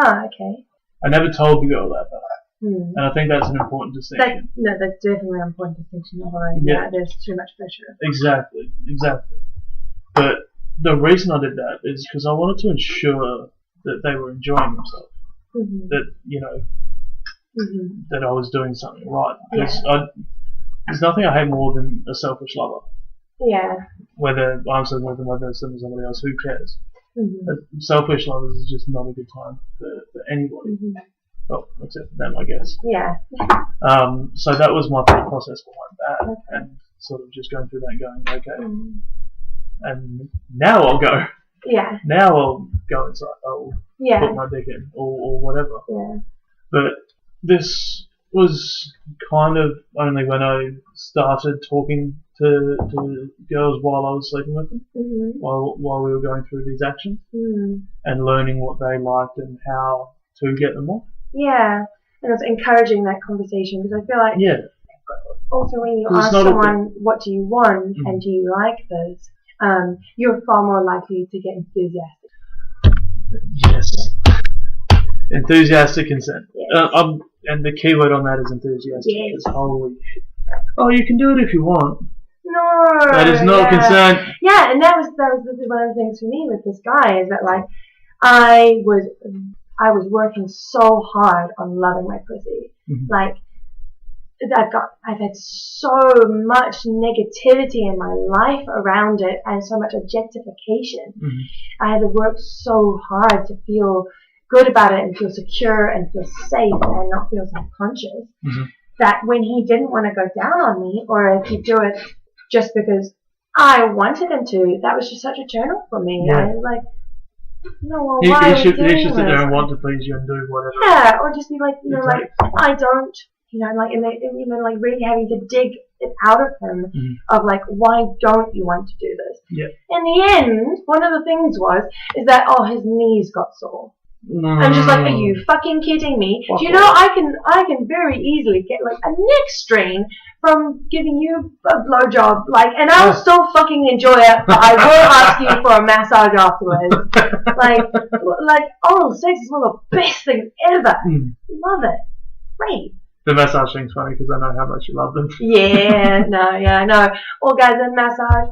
Ah, okay. I never told the girl that, and I think that's an important distinction. That's definitely an important distinction. There's too much pressure. Exactly. But the reason I did that is because I wanted to ensure that they were enjoying themselves. Mm-hmm. That that I was doing something right. Because there's nothing I hate more than a selfish lover. Yeah. Whether I'm sleeping with them, whether it's somebody else, who cares? Mm-hmm. Selfish lovers is just not a good time for anybody. Mm-hmm. Well, except for them, I guess. Yeah. So that was my thought process behind that, and sort of just going through that, going, okay, and now I'll go. Yeah. Now I'll go inside. I'll put my dick in, or whatever. Yeah. But this was kind of only when I started talking to girls while I was sleeping with them, while we were going through these actions, and learning what they liked and how to get them off. Yeah, and it's encouraging that conversation, because I feel like also when you ask someone what do you want and do you like this, you're far more likely to get enthusiastic. Yes. Enthusiastic consent. Yes. And the key word on that is enthusiastic. Yes. Holy shit. Oh, you can do it if you want. No. That is not consent. Yeah, and that was one of the things for me with this guy, is that like I was working so hard on loving my pussy. Like I've had so much negativity in my life around it, and so much objectification. I had to work so hard to feel good about it and feel secure and feel safe and not feel self-conscious. That when he didn't want to go down on me, or if he'd do it just because I wanted him to, that was just such a turn off for me. I was like, no, well, why are we doing this? He should sit there and want to please you and do whatever. Yeah, or just be like, like, I don't, like, like really having to dig it out of him of like, why don't you want to do this? Yeah. In the end, one of the things is that, his knees got sore. I'm just like, are you fucking kidding me? Do you know I can very easily get like a neck strain from giving you a blowjob, like, and I'll still fucking enjoy it, but I will ask you for a massage afterwards. like oral sex is one of the best things ever. Love it. Great. The massage thing's funny because I know how much you love them. I know. Orgasm, massage,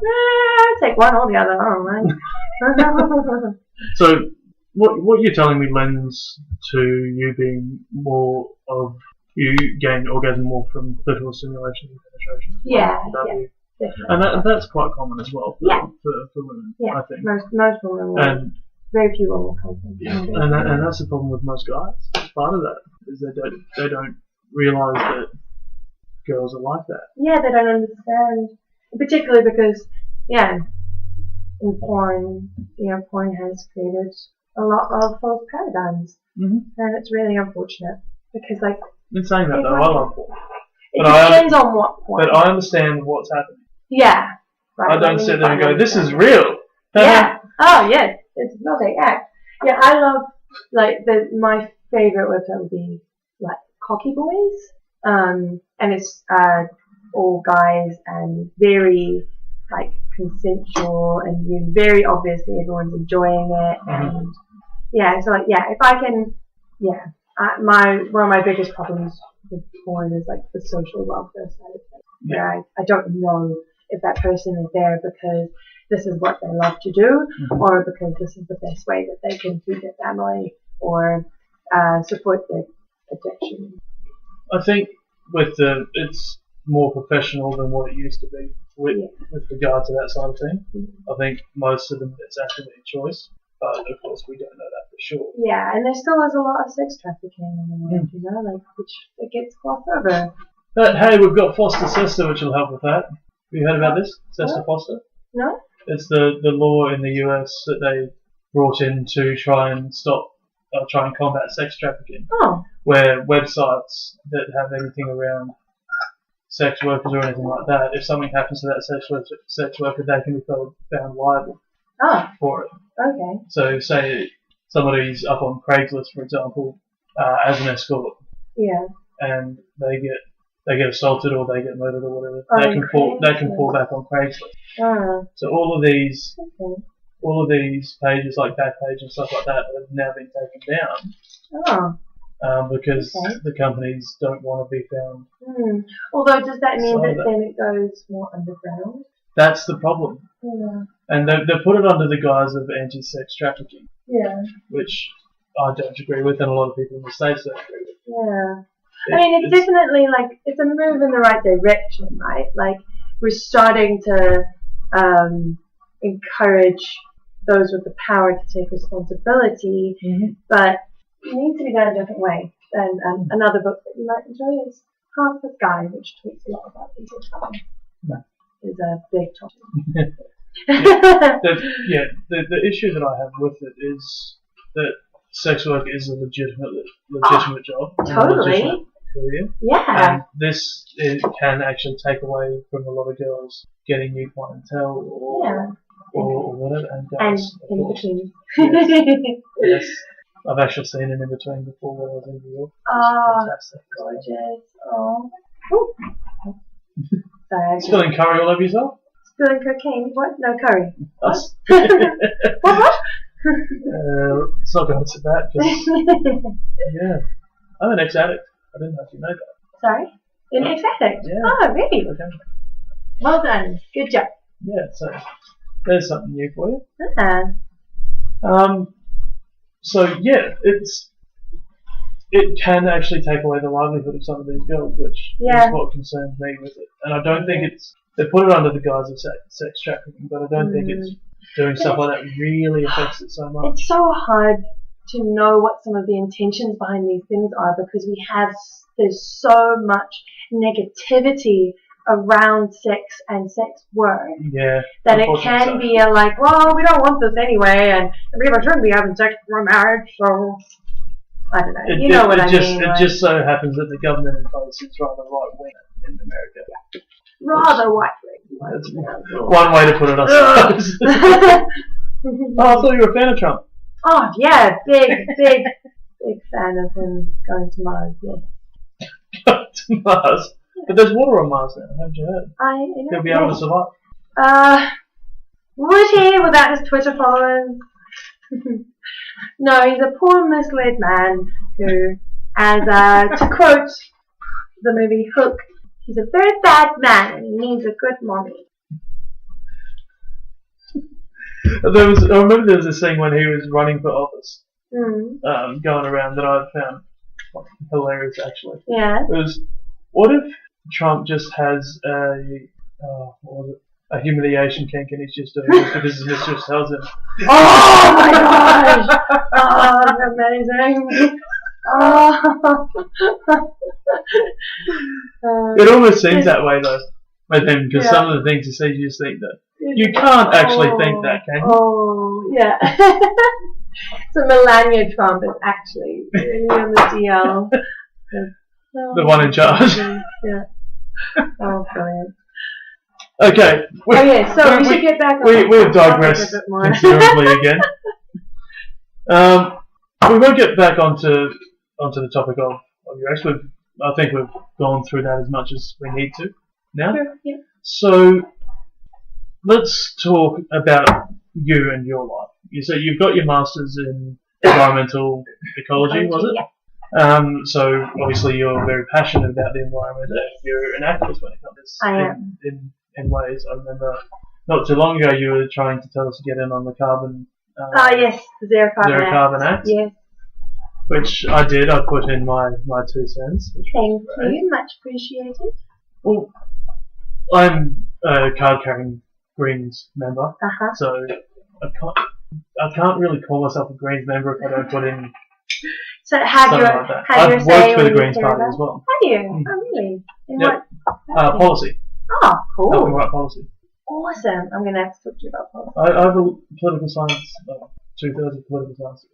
take one or the other. I don't know. So, what you're telling me lends to you being more of, you gain orgasm more from clitoral stimulation and penetration. Yeah, definitely. And that's quite common as well for women, I think. Most women will. And very few women will come from. And that's the problem with most guys. Part of that is they don't realise that girls are like that. Yeah, they don't understand. Particularly because, in porn, porn has created a lot of false paradigms, and it's really unfortunate because, like, in saying that though, I love porn. It depends on what porn. But I understand what's happening. Yeah, right. I don't sit there and go, "This is real." Yeah. Oh, yeah. It's not a act. Yeah, I love like my favorite website would be like Cocky Boys, and it's all guys and very like consensual, and very obviously everyone's enjoying it, and so like if I can, one of my biggest problems with porn is like the social welfare side of things. Yeah, I don't know if that person is there because this is what they love to do, or because this is the best way that they can feed their family or support their addiction. I think it's more professional than what it used to be with regard to that side of things. I think most of them it's actually a choice, but of course we don't know that for sure. Yeah, and there still is a lot of sex trafficking in the world, like which it gets glossed over. But hey, we've got Foster Sister, which will help with that. Have you heard about this? Sister Foster? No. It's the law in the US that they brought in to try and combat sex trafficking. Where websites that have anything around sex workers or anything like that, if something happens to that sex worker, they can be found liable for it. Okay. So say somebody's up on Craigslist, for example, as an escort. Yeah. And they get assaulted or they get murdered or whatever. They can fall back on Craigslist. So all of these pages like Backpage and stuff like that have now been taken down. Because the companies don't want to be found. Although, does that mean that then it goes more underground? That's the problem. Yeah. And they put it under the guise of anti-sex trafficking. Yeah. Which I don't agree with, and a lot of people in the States don't agree with. Yeah. I mean, it's definitely like, it's a move in the right direction, right? Like, we're starting to encourage those with the power to take responsibility, but it needs to be done a different way. And another book that you might enjoy is Half the Sky, which talks a lot about people travel. No. Is a big topic. The issue that I have with it is that sex work is a legitimate job. And a legitimate career. Yeah. And this can actually take away from a lot of girls getting new clientele or whatever. And guys, and in between. Yes. I've actually seen an in-between before when I was in New York. Oh, fantastic. Gorgeous. Oh. Sorry. Spilling curry all over yourself? Spilling cocaine? What? No, curry. What? What? What? It's not going to that. Yeah. I'm an ex-addict. I didn't know if you know that. Sorry? An ex-addict? Yeah. Oh, really? Okay. Well done. Good job. Yeah, so there's something new for you. So yeah, it can actually take away the livelihood of some of these girls, which is what concerns me with it. And I don't think they put it under the guise of sex trafficking, but I don't think it's doing stuff like that really affects it so much. It's so hard to know what some of the intentions behind these things are, because there's so much negativity around sex and sex work, that it can be like, well, we don't want this anyway, and people shouldn't be having sex before marriage, so I don't know. I mean. It just so happens that the government in place is rather right-wing in America. Yeah. Rather right-wing. That's one way to put it, I suppose. Oh, I thought you were a fan of Trump. Oh, yeah, big fan of him going to Mars, yeah. Going to Mars? But there's water on Mars now, haven't you heard? He'll be able to survive. Would he without his Twitter followers? No, he's a poor misled man who, as to quote the movie Hook, he's a very bad man and he needs a good mommy. I remember there was this thing when he was running for office, going around, that I found hilarious actually. Yeah. It was, what if Trump just has a humiliation kink and he's just doing it because his mistress tells him? Oh my gosh! Oh, that's amazing. Oh. It almost seems that way though, with him, because some of the things he says, you just think that you can't actually think that, can you? Oh, yeah. So Melania Trump is actually really on the DL. The one in charge. Yeah. Oh, brilliant. Okay. So we should get back on we've digressed considerably again. We won't get back onto the topic of your ex. I think we've gone through that as much as we need to now. Sure, yeah. So let's talk about you and your life. So you've got your master's in environmental ecology, was it? Yeah. So obviously you're very passionate about the environment, and you're an activist when it comes. I am. In ways. I remember not too long ago you were trying to tell us to get in on the carbon. Yes, the Zero Carbon Act. Yes. Which I did. I put in my 2 cents. Thank you, much appreciated. Well, I'm a card-carrying Greens member, so I can't really call myself a Greens member if I don't put in. So have your like that. have your I've say worked for the Greens Party Party as well. Have you? Oh, really? In Yep. what? Policy. Oh, cool. Helping write policy. Awesome. I'm going to have to talk to you about policy. I have a political science, 2/3 of political science.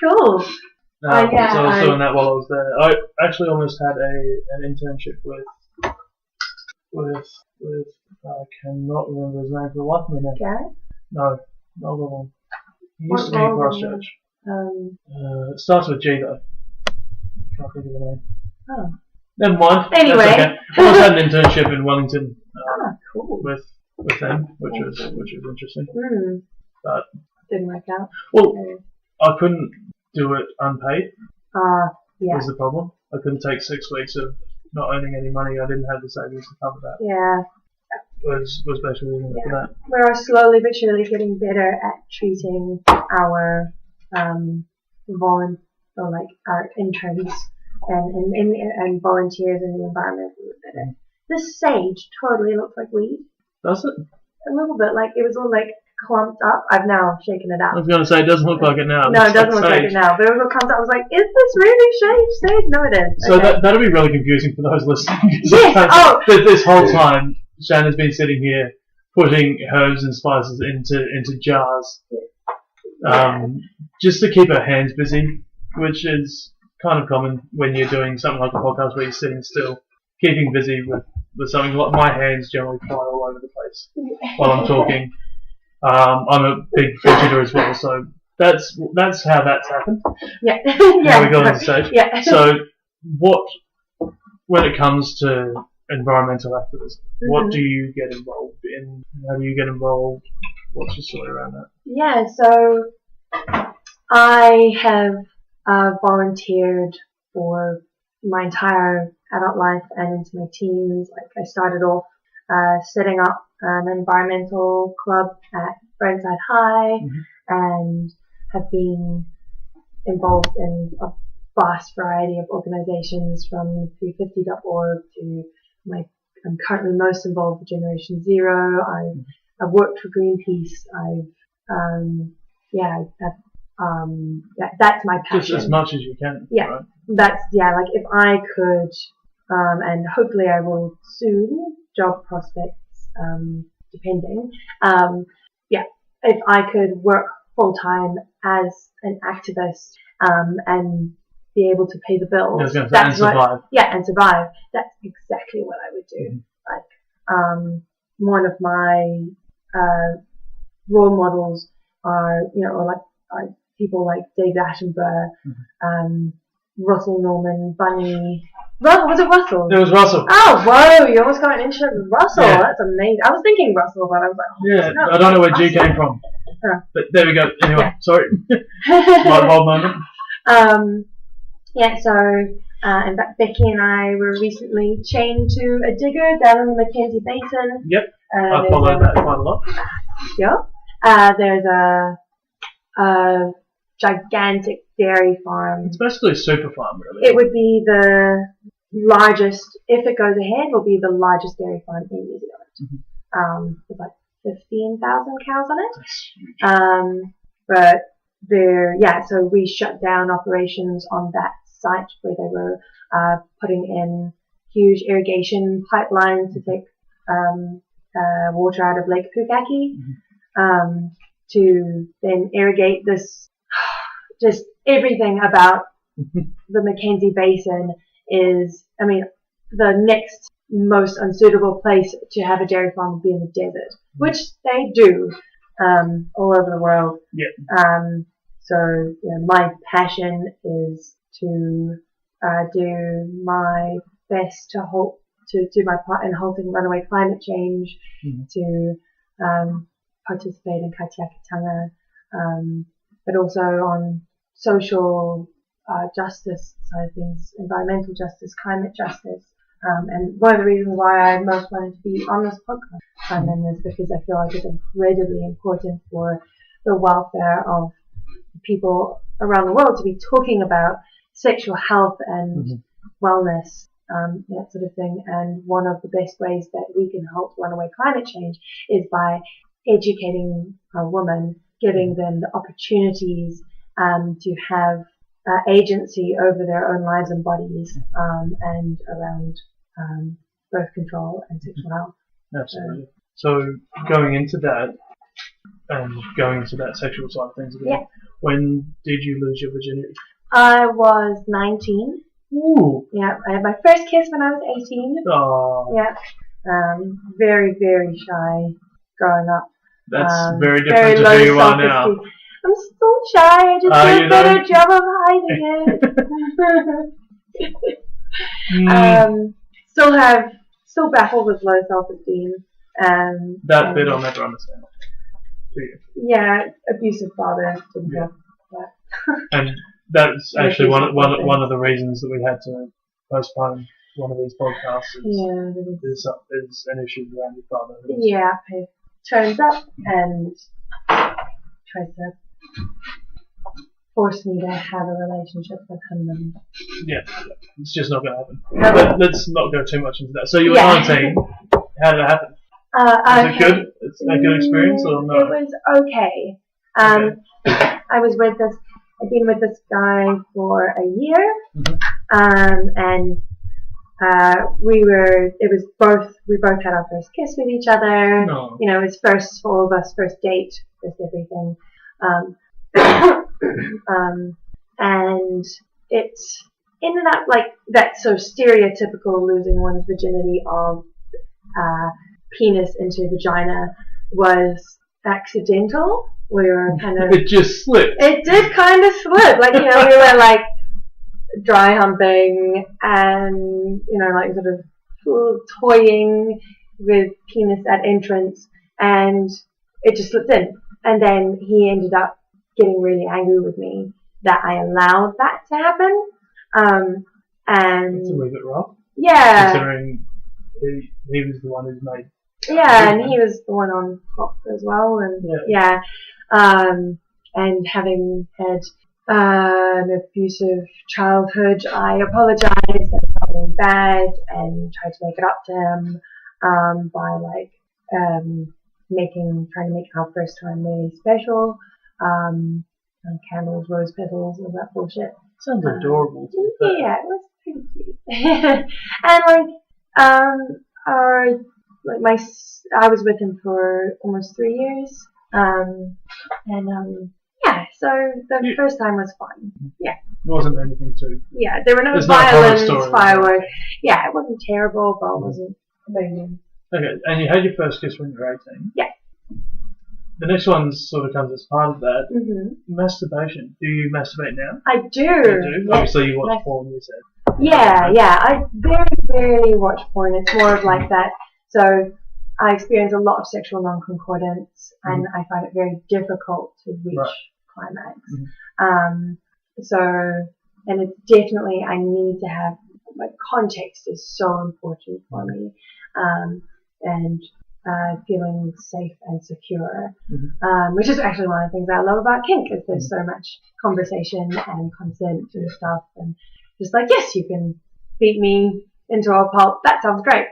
Cool. So I was doing that while I was there. I actually almost had an internship with I cannot remember his name for the life of me now. Gareth? No, not the one. He used to be in Christchurch. It starts with G though. I can't think of the name. Oh. Never mind. Anyway. That's okay. I almost had an internship in Wellington. Cool. With them, which was interesting. But didn't work out. Well, I couldn't do it unpaid. Yeah. Was the problem. I couldn't take 6 weeks of not earning any money. I didn't have the savings to cover that. Yeah. Was basically for that. We're slowly but surely getting better at treating our our interns and volunteers in the environmental movement. This sage totally looks like weed. Does it? A little bit, like it was all like clumped up. I've now shaken it out. I was going to say, it doesn't look like it now. No, it doesn't look like it now. But it was all clumped up. I was like, is this really sage? No, it is. So okay. that'll be really confusing for those listening. Yes. Oh. This whole time, Shannon's been sitting here putting herbs and spices into jars, just to keep her hands busy, which is kind of common when you're doing something like a podcast where you're sitting still, keeping busy with something. Like my hands generally fly all over the place while I'm talking. I'm a big fidgeter as well, so that's how that's happened. Yeah. How we got on stage. Yeah. So when it comes to environmental activism, what do you get involved in? How do you get involved? What's your story around that? Yeah, so I have volunteered for my entire adult life and into my teens. Like I started off setting up an environmental club at Burnside High, and have been involved in a vast variety of organisations from 350.org to I'm currently most involved with Generation Zero. I've worked for Greenpeace. That's my passion. Just as much as you can. Yeah, right? Like if I could, and hopefully I will soon, job prospects, depending. If I could work full time as an activist, and be able to pay the bills. I was going to say, and survive. And survive. That's exactly what I would do. One of my role models are people like David Attenborough, Russell Norman, Bunny. Was it Russell? It was Russell. Oh, whoa! You almost got an intro with Russell. Yeah. That's amazing. I was thinking Russell, but I was like, I don't know where G came from. But there we go. Anyway, sorry. Light bulb moment. In fact, Becky and I were recently chained to a digger down in the Mackenzie Basin. Yep. I followed that quite a lot. Yeah. There's a gigantic dairy farm. It's basically a super farm, really. It would be the largest, if it goes ahead, will be the largest dairy farm in New Zealand. With like 15,000 cows on it. So we shut down operations on that site where they were putting in huge irrigation pipelines to take water out of Lake Pukaki, to then irrigate this. Just everything about the Mackenzie Basin is, the next most unsuitable place to have a dairy farm would be in the desert, which they do all over the world. My passion is to do my best to do my part in halting runaway climate change, to participate in kaitiakitanga, but also on social justice side of things, environmental justice, climate justice. And one of the reasons why I most wanted to be on this podcast is because I feel like it's incredibly important for the welfare of people around the world to be talking about sexual health and wellness, that sort of thing. And one of the best ways that we can halt runaway climate change is by educating a woman, giving them the opportunities to have agency over their own lives and bodies, and around birth control and sexual health. Absolutely. So going into that, and going into that sexual side of things again, when did you lose your virginity? I was 19. Ooh. Yeah, I had my first kiss when I was 18. Oh. Yeah. Very, very shy growing up. That's very different to who you are now. I'm still shy. I just do a better job of hiding it. Still baffled with low self-esteem. That bit I'll never understand. Yeah, abusive father didn't help that. And that's actually one of the reasons that we had to postpone one of these podcasts. Is an issue around your father. Yeah, he turns up and tries to force me to have a relationship with him. And Yeah, it's just not going to happen. No. But let's not go too much into that. So you were Yeah. 19. How did it happen? Was it good? It's a good experience or not? It was okay. I'd been with this guy for a year, and we both had our first kiss with each other. No. You know, it was first for all of us, first date, first everything. And it ended up like that sort of stereotypical losing one's virginity of penis into vagina was accidental. We were kind of... It just slipped. It did kind of slip. Like, you know, we were like dry humping and, you know, like sort of full toying with penis at entrance, and it just slipped in. And then he ended up getting really angry with me that I allowed that to happen. And It's a little bit rough. yeah. Considering he was the one who's made. Yeah, and he was the one on top as well, and yeah. And having had an abusive childhood, I apologized. I felt really bad and tried to make it up to him by like trying to make our first time really special. Candles, rose petals, all that bullshit. Sounds adorable. To be fair. Yeah, it was pretty cute. And I was with him for almost 3 years. So the first time was fun. Yeah. It wasn't anything too. Yeah, there were no There's violence, no horror stories. fireworks. Yeah, it wasn't terrible, but it wasn't amazing. Okay, and you had your first kiss when you were 18. Yeah. The next one sort of comes as part of that. Mm-hmm. Masturbation. Do you masturbate now? I do. You do? Yes. Obviously you watch porn, you said. Yeah. I very rarely watch porn. It's more of like that. So I experience a lot of sexual non-concordance, and I find it very difficult to reach climax. And it's definitely, I need to have, like, context is so important for me. And feeling safe and secure, which is actually one of the things I love about kink, is there's so much conversation and consent and stuff, and just like, yes, you can beat me into a pulp, that sounds great.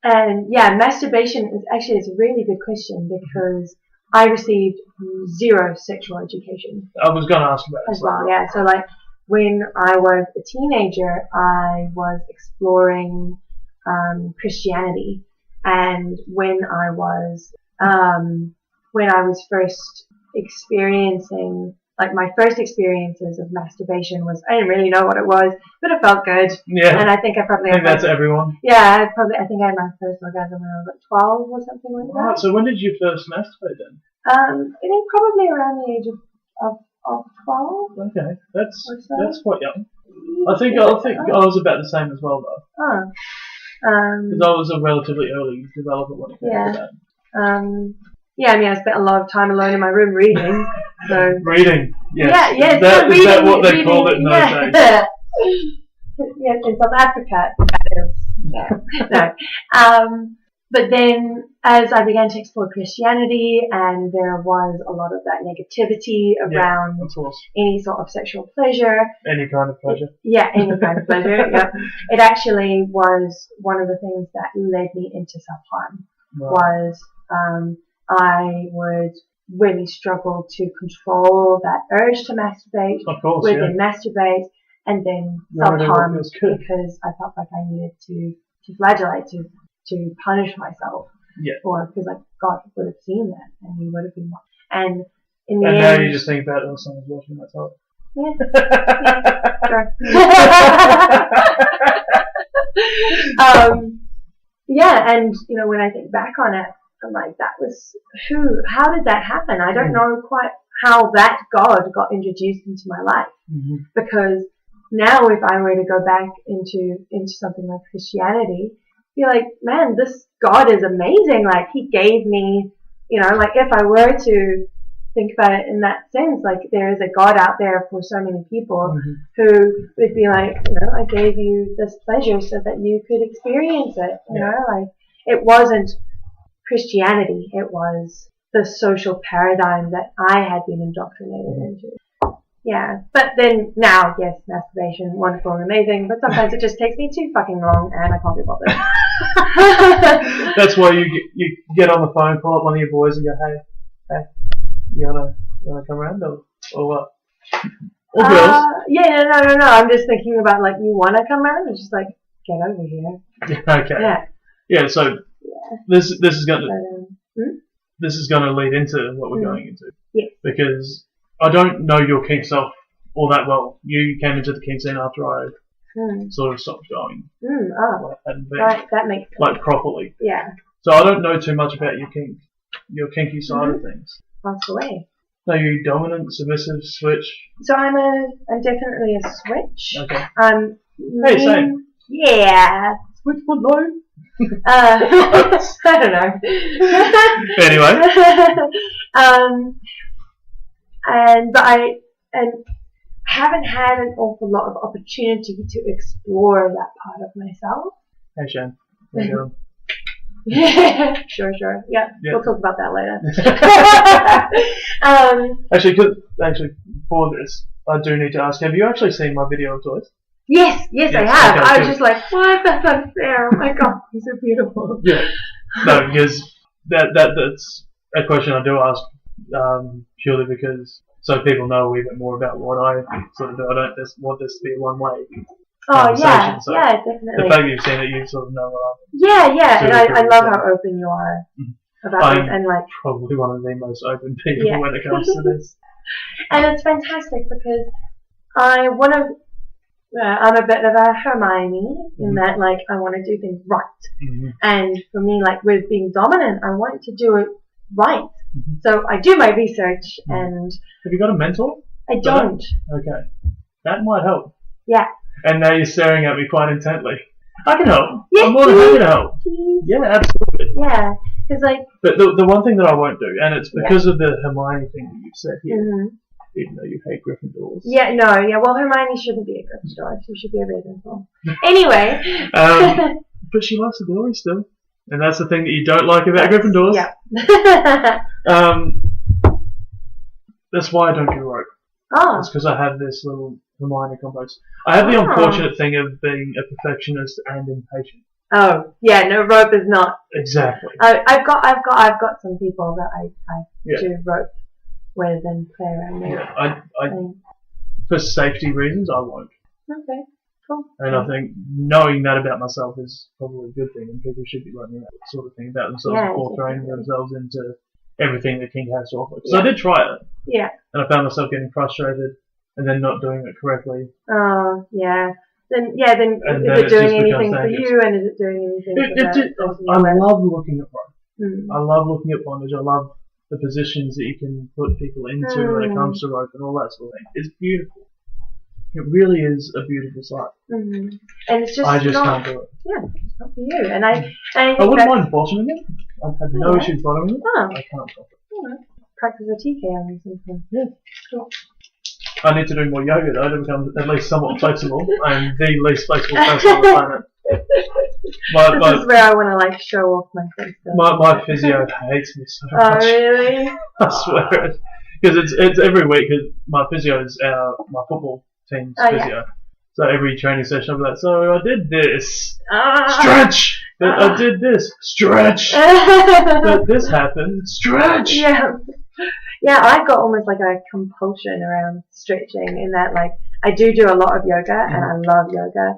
And yeah, masturbation is actually, it's a really good question, because I received zero sexual education. I was going to ask about as well. Yeah, so like when I was a teenager, I was exploring Christianity, and when I was first experiencing, like, my first experiences of masturbation was, I didn't really know what it was, but it felt good. Yeah. And I think that's everyone. Yeah, I think I had my first orgasm when I was like 12 or something like that. Right, so when did you first masturbate then? I think probably around the age of 12. Okay, that's so. That's quite young. I think I was about the same as well though. Because I was a relatively early developer when it came to that. Yeah, I mean, I spent a lot of time alone in my room reading. So reading, yes. Yeah, is that what they called it in those days? Yes, in South Africa, that is. Yeah. No. But then, as I began to explore Christianity, and there was a lot of that negativity around any sort of sexual pleasure. Any kind of pleasure. Any kind of pleasure. Yep. It actually was one of the things that led me into self-harm. Right. Was I would really struggle to control that urge to masturbate. Of course, would then masturbate and then self-harm, because I felt like I needed to flagellate, to punish myself. Yeah. Or because, like, God would have seen that and he would have been watching. And in the end, now you just think about it, someone's watching, that's all. Yeah, and you know, when I think back on it, I'm like, how did that happen? I don't know quite how that God got introduced into my life. Because now, if I were to go back into something like Christianity, be like, man, this God is amazing. Like, he gave me, you know, like, if I were to think about it in that sense, like, there is a God out there for so many people who would be like, you know, I gave you this pleasure so that you could experience it. You know, like, it wasn't Christianity, it was the social paradigm that I had been indoctrinated into. Yeah, but then now, yes, masturbation, wonderful and amazing, but sometimes it just takes me too fucking long and I can't be bothered. That's why you get on the phone, call up one of your boys and go, hey, you wanna come around or what? Or girls? Yeah, no. I'm just thinking about like, you wanna come around? It's just like, get over here. Okay. Yeah. Yeah. So this is gonna Hmm? this is gonna lead into what we're going into. Yes. Because I don't know your kink self all that well. You came into the kink scene after I sort of stopped going. Hadn't been, right, that makes sense. like properly. Yeah. So I don't know too much about your kinky side of things. Pass away. Are you dominant, submissive, switch? So I'm definitely a switch. Okay. Hey, same. Yeah. Switch for low. I don't know. Anyway. But I haven't had an awful lot of opportunity to explore that part of myself. Hey, Shan. How you doing? Yeah, sure. Yeah, we'll talk about that later. Actually, for this, I do need to ask: have you actually seen my video of toys? Yes, I have. Okay, I was good. just like, what? That's unfair. Oh my god, he's so beautiful. Yeah. No, because that's a question I do ask purely because so people know a wee bit more about what I sort of do. I don't just want this to be a one-way conversation. So yeah, definitely. the fact that you've seen it, you sort of know what I'm. Yeah, and I love so. how open you are about I'm this, and like probably one of the most open people when it comes to this. And it's fantastic because I'm a bit of a Hermione in that, like, I want to do things right. Mm-hmm. And for me, like, with being dominant, I want to do it right. Mm-hmm. So I do my research and... Have you got a mentor? I don't. Okay. That might help. Yeah. And now you're staring at me quite intently. I can help. Yes, I'm more than happy to help. Please. Yeah, absolutely. Yeah. Because, like... But the one thing that I won't do, and it's because of the Hermione thing that you've said here, even though you hate Gryffindors. Well, Hermione shouldn't be a Gryffindor. She should be a Ravenclaw. Anyway. But she loves the glory still. And that's the thing that you don't like about Gryffindors. Yeah. That's why I don't do rope. Oh. It's because I have this little Hermione complex. I have the unfortunate thing of being a perfectionist and impatient. Oh, yeah, no, rope is not. Exactly. I've got some people that I do rope with and play around with. Yeah, I for safety reasons, I won't. Okay, cool. And I think knowing that about myself is probably a good thing, and people should be learning that sort of thing about themselves before throwing themselves into everything that kink has to offer. Because I did try it. Yeah. And I found myself getting frustrated and then not doing it correctly. Oh, yeah. Then is it doing anything for you, and is it doing anything for I love looking at rope. I love looking at bondage. I love the positions that you can put people into when it comes to rope and all that sort of thing. It's beautiful. It really is a beautiful sight. And it's just I just can't do it. Yeah, it's not for you. And I wouldn't mind bottoming it. I've had no issues bottoming it. Oh. I can't bottom it. Practice a TK on you something. Yeah. Cool. I need to do more yoga though to become at least somewhat flexible. I'm the least flexible person on the planet. This is where I want to like show off my face. My physio hates me so much. Oh really? I swear it. Because it's every week. Cause my physio is my football team's physio. Yeah. So every training session I'm like, so I did this. Stretch! I did this. Stretch! But this happened. Stretch! Yeah. Yeah, I've got almost like a compulsion around stretching in that, like, I do a lot of yoga and I love yoga.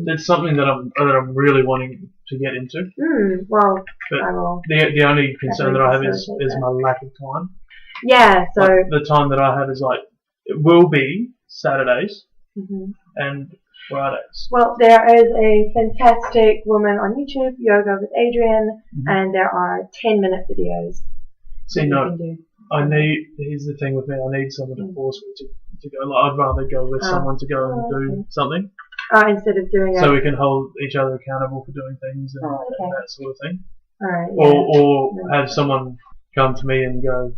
It's something that I'm really wanting to get into. Well, but I will. The only concern that I have is my lack of time. Yeah, so like, the time that I have is like it will be Saturdays and Fridays. Well, there is a fantastic woman on YouTube, Yoga with Adrian, and there are 10-minute videos. See, no. Here's the thing with me, I need someone to force me to go. Like, I'd rather go with someone to go and do something. Instead of doing it. So we can hold each other accountable for doing things and that sort of thing. Alright, Or have someone come to me and go,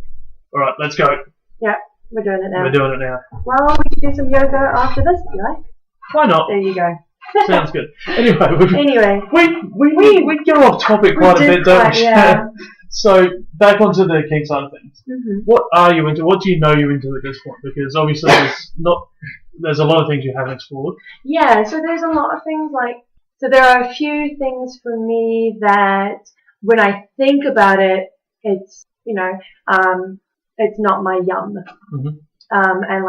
alright, let's go. Yeah, we're doing it now. We're doing it now. Well, we should do some yoga after this, if you like. Why not? There you go. Sounds good. Anyway, we go off topic quite a bit, don't we? Yeah. So back onto the kink side of things. Mm-hmm. What are you into? What do you know you're into at this point? Because obviously there's a lot of things you haven't explored. Yeah, so there's a lot of things so there are a few things for me that when I think about it, it's, it's not my yum. Mm-hmm. And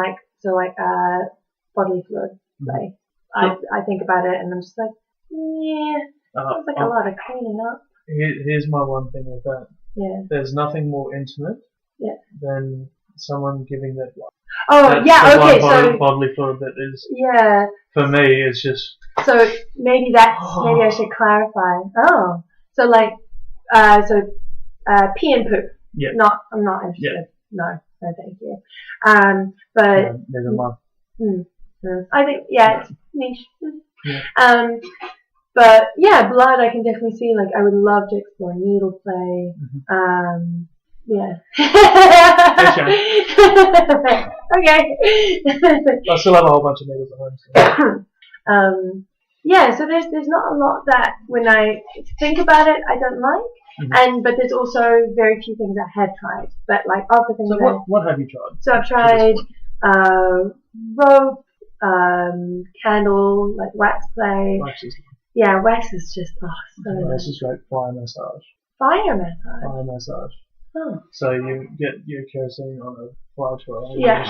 bodily fluid play. Mm-hmm. I think about it and I'm just like, yeah, it's like a lot of cleaning up. Here's my one thing with that. Yeah. There's nothing more intimate than someone giving that blood. Oh, yeah, okay, so... bodily fluid that is... Yeah. For me, it's just... So maybe maybe I should clarify. Oh. So pee and poop. Yeah. I'm not interested. Yeah. No, thank you. But... Neither am I. I think, it's niche. Yeah. But yeah, blood I can definitely see. Like I would love to explore needle play. Mm-hmm. Yeah. Okay. I still have a whole bunch of needles at home. So. Yeah. So there's not a lot that when I think about it I don't like, but there's also very few things I had tried. But like other things. So what have you tried? So I've tried rope, candle, like wax play. Yeah, wax is just so nice. This is great. Fire massage. Fire massage. Fire massage. Oh. So you get your kerosene on a fire twirl. Yeah.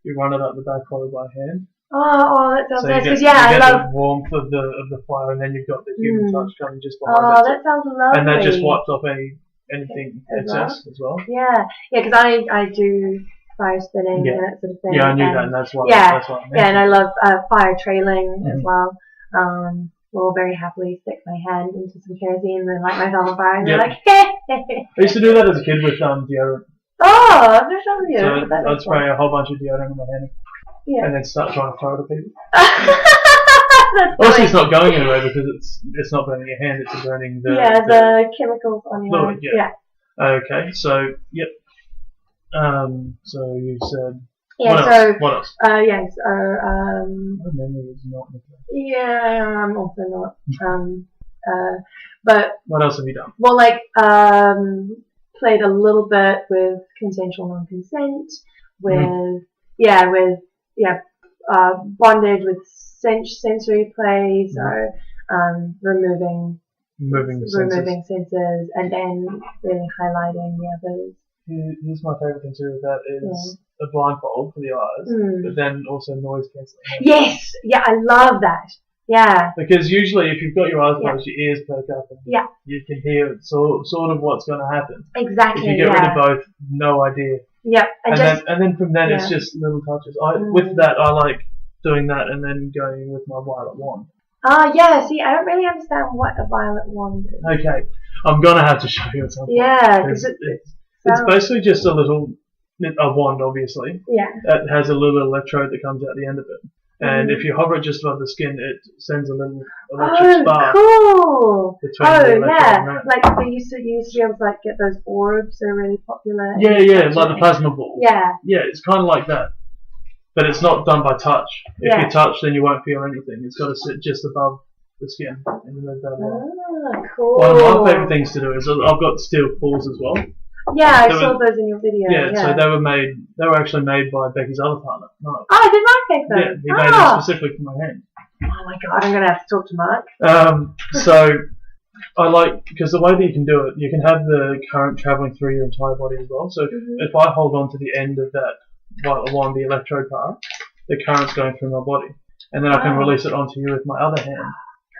You run it up the back probably by hand. Oh, that sounds nice. Because I you get love the warmth of the fire, and then you've got the human touch coming just behind it. Oh, that sounds lovely. And that just wipes off anything excess as well. Yeah, because I do fire spinning and that sort of thing. Yeah, I knew that, and that's why. Yeah, that's what I and I love fire trailing as well. Will very happily stick my hand into some kerosene and then light myself on fire and they're like, hey. I used to do that as a kid with deodorant. Oh, I've never done deodorant. So I'd spray a whole bunch of deodorant on my hand and then start trying to throw it at people. Obviously, it's not going anywhere because it's not burning your hand; it's burning the chemicals on your hand. Yeah. Okay, so yep. So you said. Yeah, what else? My memory is not. Yeah, I'm also not. But what else have you done? Well, played a little bit with consensual non-consent, bondage with sensory play, so removing senses, and then really highlighting the others. Here's my favourite thing to do with that is a blindfold for the eyes, but then also noise cancelling. Yes, I love that. Yeah. Because usually if you've got your eyes closed, your ears perk up and you can hear sort of what's going to happen. Exactly. If you get rid of both, no idea. Yep. And then from then it's just little touches. With that, I like doing that and then going with my violet wand. Yeah, see, I don't really understand what a violet wand is. Okay. I'm going to have to show you at some point. Yeah, because it's basically just a wand, obviously. Yeah. That has a little electrode that comes out the end of it. And if you hover it just above the skin, it sends a little electric spark. Cool! Between the electrode and that. Like they used to be able to get those orbs that are really popular. Yeah, like the plasma ball. Yeah. Yeah, it's kind of like that. But it's not done by touch. If you touch, then you won't feel anything. It's got to sit just above the skin. And you move that along. Cool. One of my favourite things to do is I've got steel balls as well. Yeah, I saw those in your video. Yeah, so they were actually made by Becky's other partner, Mark. Oh, did Mark make them? Yeah, he made them specifically for my hand. Oh my god, I'm going to have to talk to Mark. So, I like, because the way that you can do it, you can have the current travelling through your entire body as well. So, if I hold on to the end of that, along the electrode part, the current's going through my body. And then I can release it onto you with my other hand.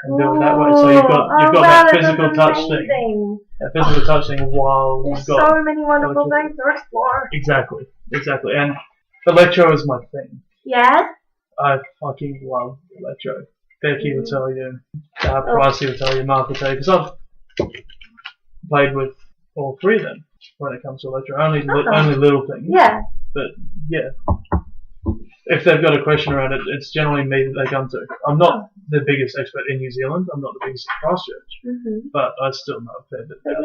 And do it that way. So you've got that physical touch thing. That physical touch thing while you've got so many wonderful things to explore. Exactly. And electro is my thing. Yeah? I fucking love electro. Becky will tell you, Pricey will tell you, Mark will tell you, because I've played with all three of them when it comes to electro. Only little things. Yeah. But yeah. If they've got a question around it, it's generally me that they come to. I'm not the biggest expert in New Zealand. I'm not the biggest in Christchurch, but I still know a fair bit. But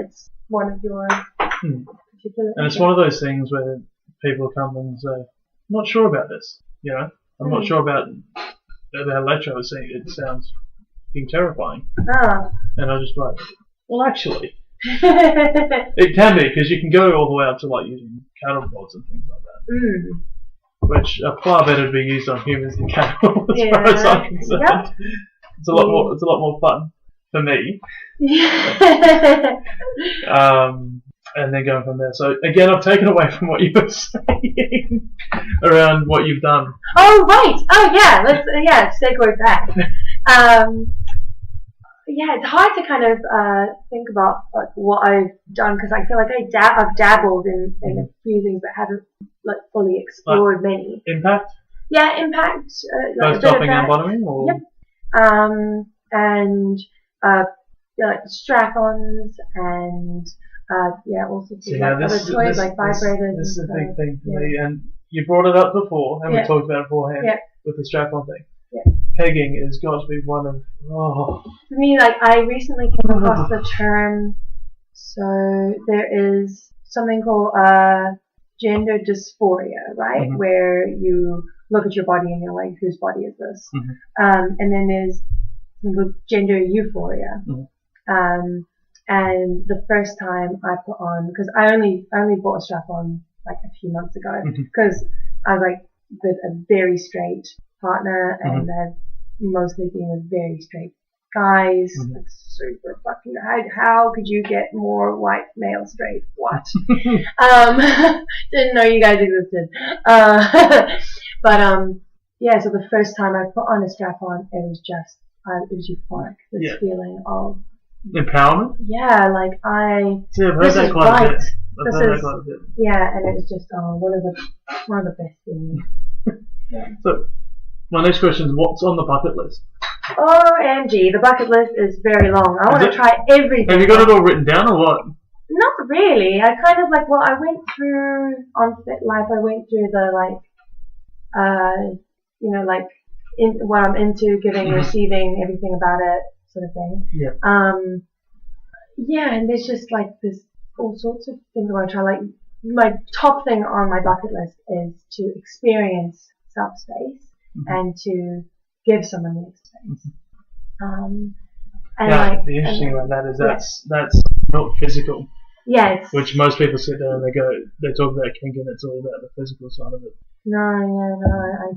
it's one of your particular. And it's one of those things where people come and say, "I'm not sure about this." I'm not sure about the electro. It sounds fucking terrifying. And I just like, well, actually, It can be, because you can go all the way up to like using cattle prods and things like that. Which are far better to be used on humans than cattle, as far as I'm concerned. Yep. It's a lot more. It's a lot more fun for me. And then going from there. So again, I've taken away from what you were saying around what you've done. Oh right. Oh yeah. Let's segue back. Yeah, it's hard to kind of think about like what I've done, because I feel like I've dabbled in a few things but haven't like fully explored many. Impact? Yeah, impact. Both topping and bottoming? Or? Yep. And like strap-ons and all sorts of other toys like vibrators. This is a big thing for me, and you brought it up before, and we talked about it beforehand with the strap-on thing. Yeah. Pegging has got to be one of For me, like I recently came across the term. So there is something called gender dysphoria, right? Mm-hmm. Where you look at your body and you're like, whose body is this? Mm-hmm. And then there's something called gender euphoria. Mm-hmm. And the first time I put on, because I only bought a strap on like a few months ago, because I was like with a very straight partner, and I've mostly been with very straight guys, like super fucking. How could you get more white male straight? What? Didn't know you guys existed. So the first time I put on a strap on, it was just it was euphoric. This feeling of empowerment. Yeah, like this is right. And it was just one of the best feelings. Yeah. So, my next question is, what's on the bucket list? OMG, the bucket list is very long. I want to try everything. Have you got it all written down or what? Not really. I kind of like, I went through, on FitLife, I went through the what I'm into, giving, receiving, everything about it, sort of thing. Yeah. And there's just like this, all sorts of things I want to try. Like, my top thing on my bucket list is to experience subspace and to give someone the space. The interesting about that is that's not physical. Yeah, which most people sit there and they talk about kink, and it's all about the physical side of it.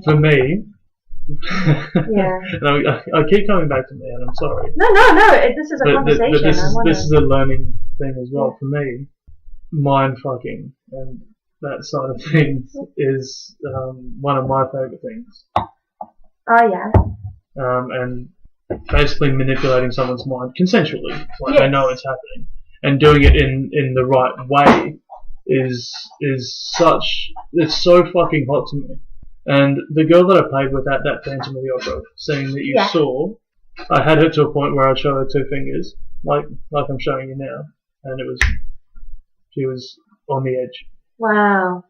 For me, and I keep coming back to me, and I'm sorry. No. This is a conversation. But this is a learning thing as well for me. Mind fucking and that side of things is one of my favourite things. And basically manipulating someone's mind consensually, like they know it's happening, and doing it in the right way is it's so fucking hot to me. And the girl that I played with at that Phantom of the Opera, seeing that you saw, I had her to a point where I'd show her two fingers, like I'm showing you now, and she was on the edge. Wow.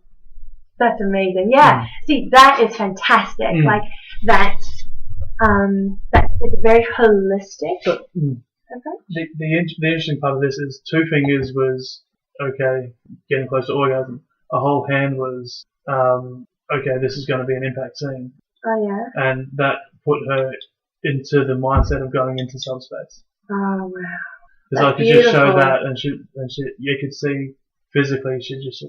That's amazing. Yeah. See, that is fantastic. Like, that's, it's very holistic. But, the interesting part of this is 2 fingers was, okay, getting close to orgasm. A whole hand was, okay, this is going to be an impact scene. Oh, yeah. And that put her into the mindset of going into subspace. Oh, wow. Because I could just show that, and you could see physically she'd just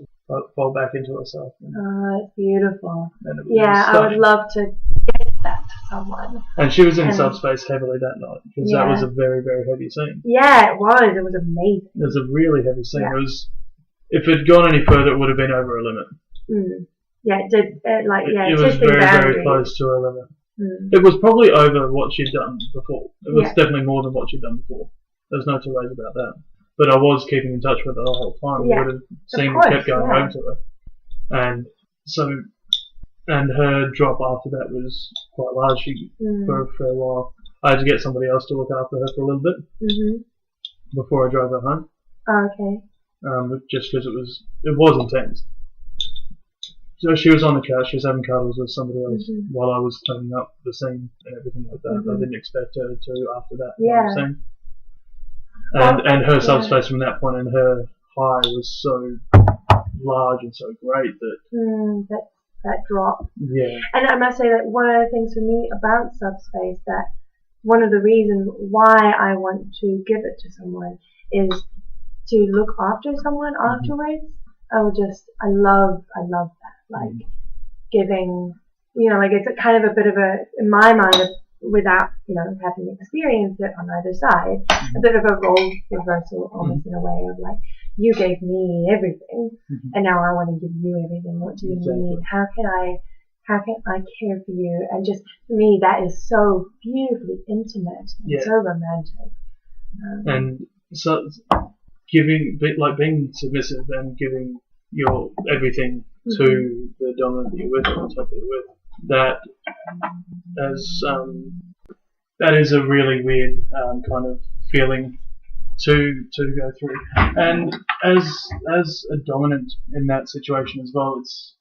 fall back into herself. Oh, it's beautiful. I would love to get that to someone. And she was in subspace heavily that night, because that was a very, very heavy scene. Yeah, it was. It was amazing. It was a really heavy scene. It was, if it had gone any further, it would have been over a limit. Yeah, it did. It was very, very close to a limit. It was probably over what she'd done before. It was definitely more than what she'd done before. There's no two ways about that. But I was keeping in touch with her the whole time. I would have seen me kept going home to her. And her drop after that was quite large for a while. I had to get somebody else to look after her for a little bit before I drove her home. Oh, okay. Just because it was intense. So she was on the couch, she was having cuddles with somebody else while I was cleaning up the scene and everything like that. I didn't expect her to after that. You know what I'm saying? And her subspace from that point, and her high was so large and so great that drop. Yeah. And I must say that one of the things for me about subspace, that one of the reasons why I want to give it to someone is to look after someone afterwards, I love that. Like giving, like it's a kind of a bit of in my mind, without, having experienced it on either side, a bit of a role reversal almost in a way of like, you gave me everything and now I want to give you everything. What do you need? How can I care for you? And just, for me, that is so beautifully intimate and so romantic. And so being submissive and giving your everything to the dominant that you're with, or the top that you're with, that is a really weird kind of feeling to go through. And as a dominant in that situation as well, it's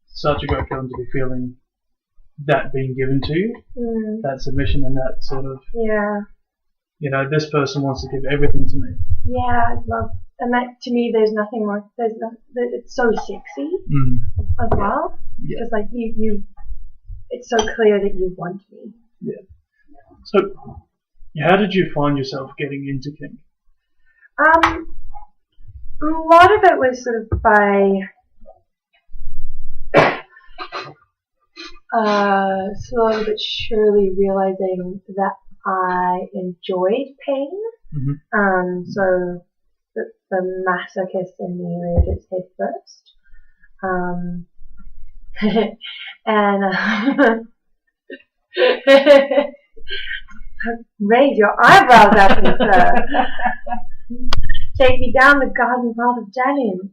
such a great feeling to be feeling that being given to you, that submission and that sort of, this person wants to give everything to me. Yeah, I love, and that, to me, there's nothing more, it's so sexy as well. Because like you, it's so clear that you want me. Yeah. So, how did you find yourself getting into kink? A lot of it was sort of by slowly but surely realizing that I enjoyed pain. So the masochist in me reared its head first. And raise your eyebrows at me, sir. Take me down the garden path of dalliance.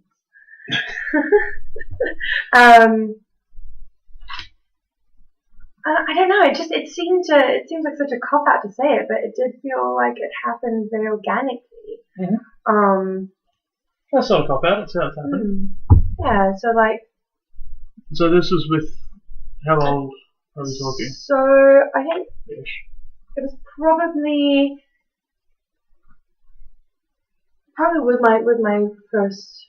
I don't know. It seems like such a cop out to say it, but it did feel like it happened very organically. That's not a cop out. It's how it's happened. Yeah. So like. So this was with how old are we talking? So I think it was probably with my first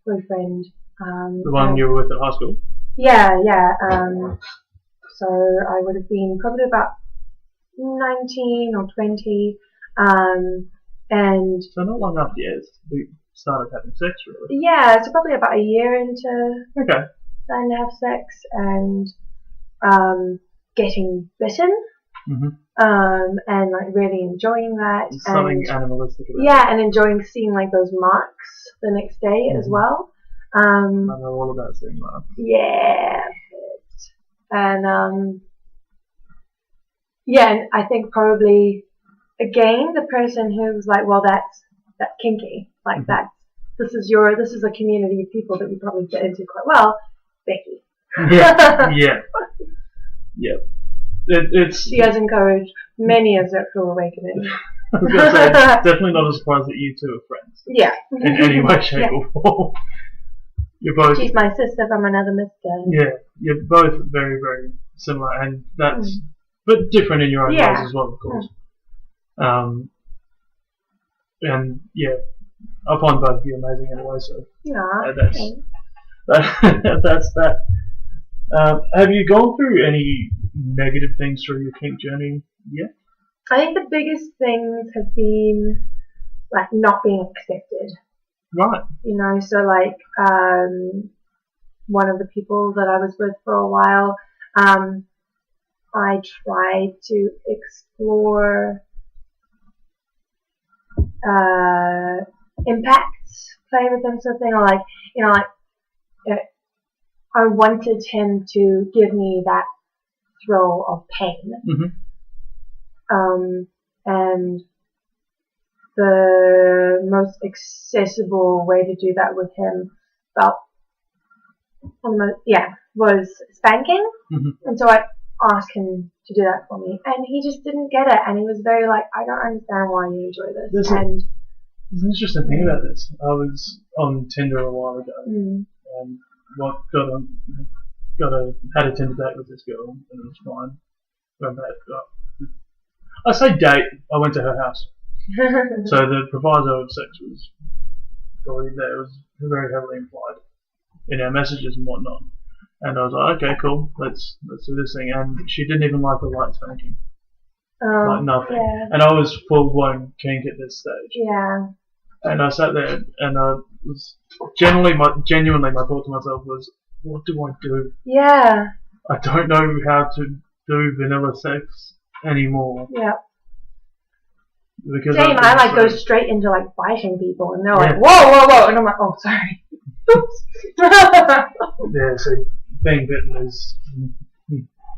boyfriend. The one you were with at high school? Yeah. So I would have been probably about 19 or 20. And so not long after we started having sex, really. Yeah, so probably about a year into starting to have sex and getting bitten. And like really enjoying that. It's something animalistic about it. Yeah, and enjoying seeing like those marks the next day as well. I know all about seeing marks. Yeah. And and I think probably again the person who was like, well, that's kinky, like this is a community of people that you probably get into quite well, Becky. Yeah. She has encouraged many a sexual awakening. I was going to say, definitely not a surprise that you two are friends. Yeah. In any way, shape, or form. You're both. She's my sister from another mister. Yeah, you're both very, very similar, and that's but different in your own ways as well, of course. And yeah, I find both of you amazing anyway. So that's that. Have you gone through any negative things through your kink journey yet? I think the biggest things have been like not being accepted. Right. So like one of the people that I was with for a while, I tried to explore impacts, play with them sort of thing, or I wanted him to give me that thrill of pain. And the most accessible way to do that with him was spanking. And so I asked him to do that for me, and he just didn't get it, and he was very like, I don't understand why you enjoy this. There's an interesting thing about this. I was on Tinder a while ago, and had a Tinder date with this girl, and it was fine. Went back up. I say date, I went to her house. So the proviso of sex was already there. It was very heavily implied in our messages and whatnot. And I was like, okay, cool, let's do this thing. And she didn't even like a light spanking. Like nothing. Yeah. And I was full blown kink at this stage. Yeah. And I sat there, and I was genuinely my thought to myself was, what do I do? Yeah. I don't know how to do vanilla sex anymore. Yeah. Because Same, I like go straight into like biting people, and they're like, whoa, and I'm like, oh, sorry. Oops. Yeah, so being bitten is.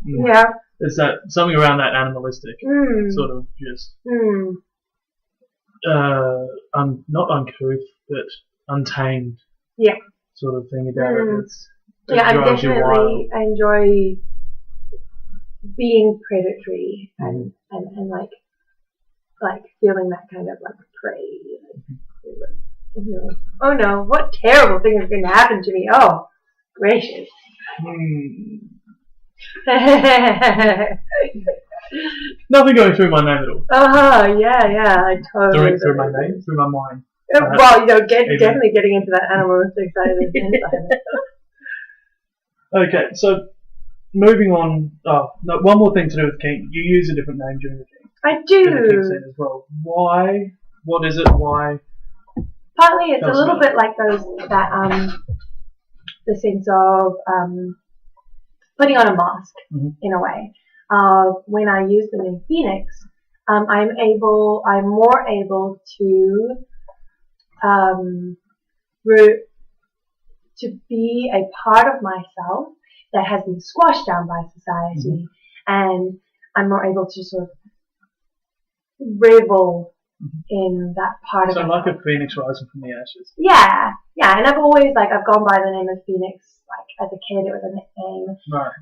Yeah. It's that something around that animalistic sort of just. Not uncouth, but untamed. Yeah. Sort of thing about it. I enjoy being predatory and like feeling that kind of like prey. Oh no, what terrible thing is going to happen to me? Oh, gracious. Nothing going through my name at all. Yeah, I totally. Through my name, through my mind. Well, definitely getting into that animalistic side of it. Okay, so moving on. Oh, no, one more thing to do with kink. You use a different name during the kink. I do. During the kink scene as well. Why? What is it? Why? Partly, it's a little bit like the sense of putting on a mask in a way. When I use the name Phoenix, I'm more able to to be a part of myself that has been squashed down by society, and I'm more able to sort of revel in that part of myself. So like a phoenix rising from the ashes. Yeah, and I've always I've gone by the name of Phoenix. Like as a kid, it was a nickname. Right.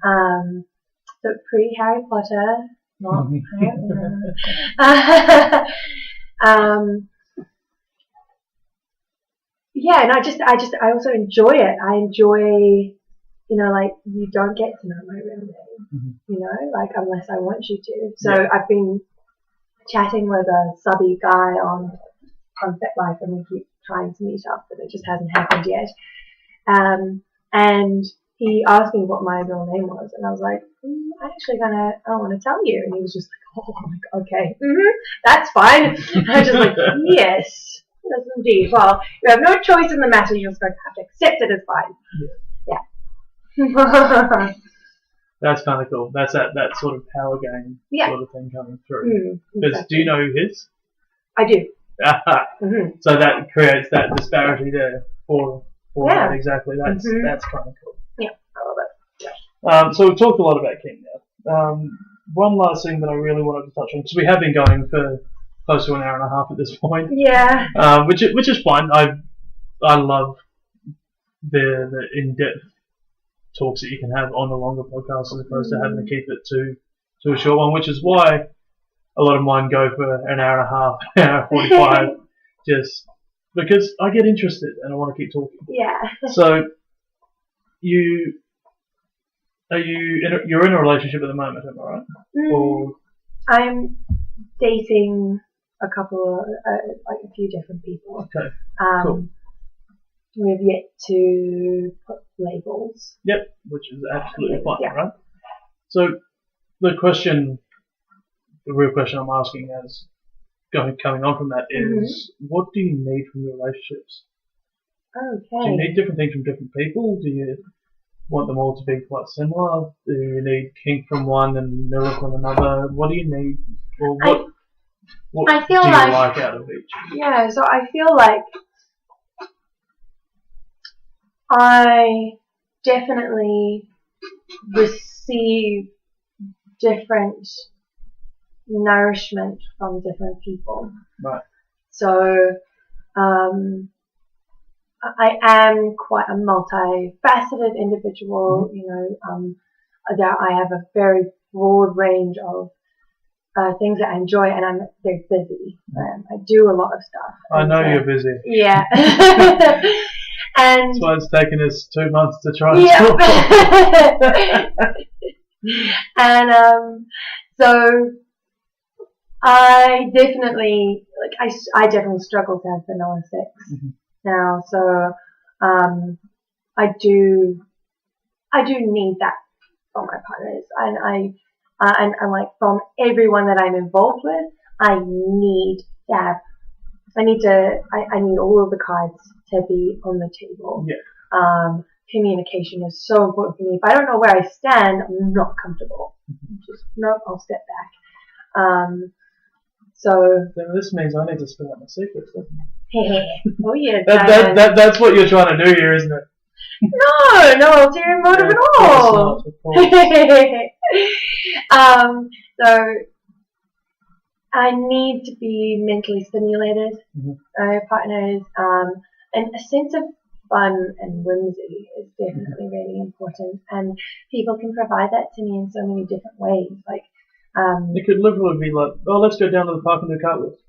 So pre-Harry Potter, not yeah, and I also enjoy it. I enjoy, you don't get to know my real name, unless I want you to. So I've been chatting with a subby guy on FetLife, and we keep trying to meet up, but it just hasn't happened yet. And he asked me what my real name was, and I was like, I don't want to tell you. And he was just like, oh my God, okay, that's fine. And I was just like, yes, indeed. Well, you have no choice in the matter. You're just going to have to accept it as fine. Yeah. That's kind of cool. That's that sort of power game sort of thing coming through. Exactly. Do you know his? I do. So that creates that disparity there for that exactly. That's kind of cool. Yeah, I love it. So we've talked a lot about kink now. One last thing that I really wanted to touch on, because we have been going for close to an hour and a half at this point. Yeah. Which is fine. I love the in-depth talks that you can have on a longer podcast as opposed to having to keep it to a short one, which is why a lot of mine go for an hour and a half, an hour 45, just because I get interested and I want to keep talking. Yeah. So you're in a relationship at the moment, am I right? Or I'm dating a couple of, a few different people. Okay. Cool. We've yet to put labels. Yep, which is absolutely fine, yeah. right? So the real question I'm asking as coming on from that is, what do you need from your relationships? Okay. Do you need different things from different people? Do you want them all to be quite similar? Do you need kink from one and vanilla from another? What do you need? Or what I feel do you like out of each? Yeah, so I feel like I definitely receive different nourishment from different people. Right. So I am quite a multifaceted individual. I have a very broad range of things that I enjoy, and I'm very busy. I do a lot of stuff. I know you're busy. Yeah. And that's why it's taken us 2 months to try and so I definitely I definitely struggle to have vanilla sex now. So I do need that from my partners, and and like from everyone that I'm involved with, I need to have I need all of the cards to be on the table. Yeah. Communication is so important for me. If I don't know where I stand, I'm not comfortable. Nope, I'll step back. So then this means I need to spill out my secrets, doesn't it? oh yeah, that's what you're trying to do here, isn't it? No, ulterior motive at all. So I need to be mentally stimulated. Partners, and a sense of fun and whimsy is definitely really important, and people can provide that to me in so many different ways. Like, it could literally be like, oh, let's go down to the park and do cartwheels.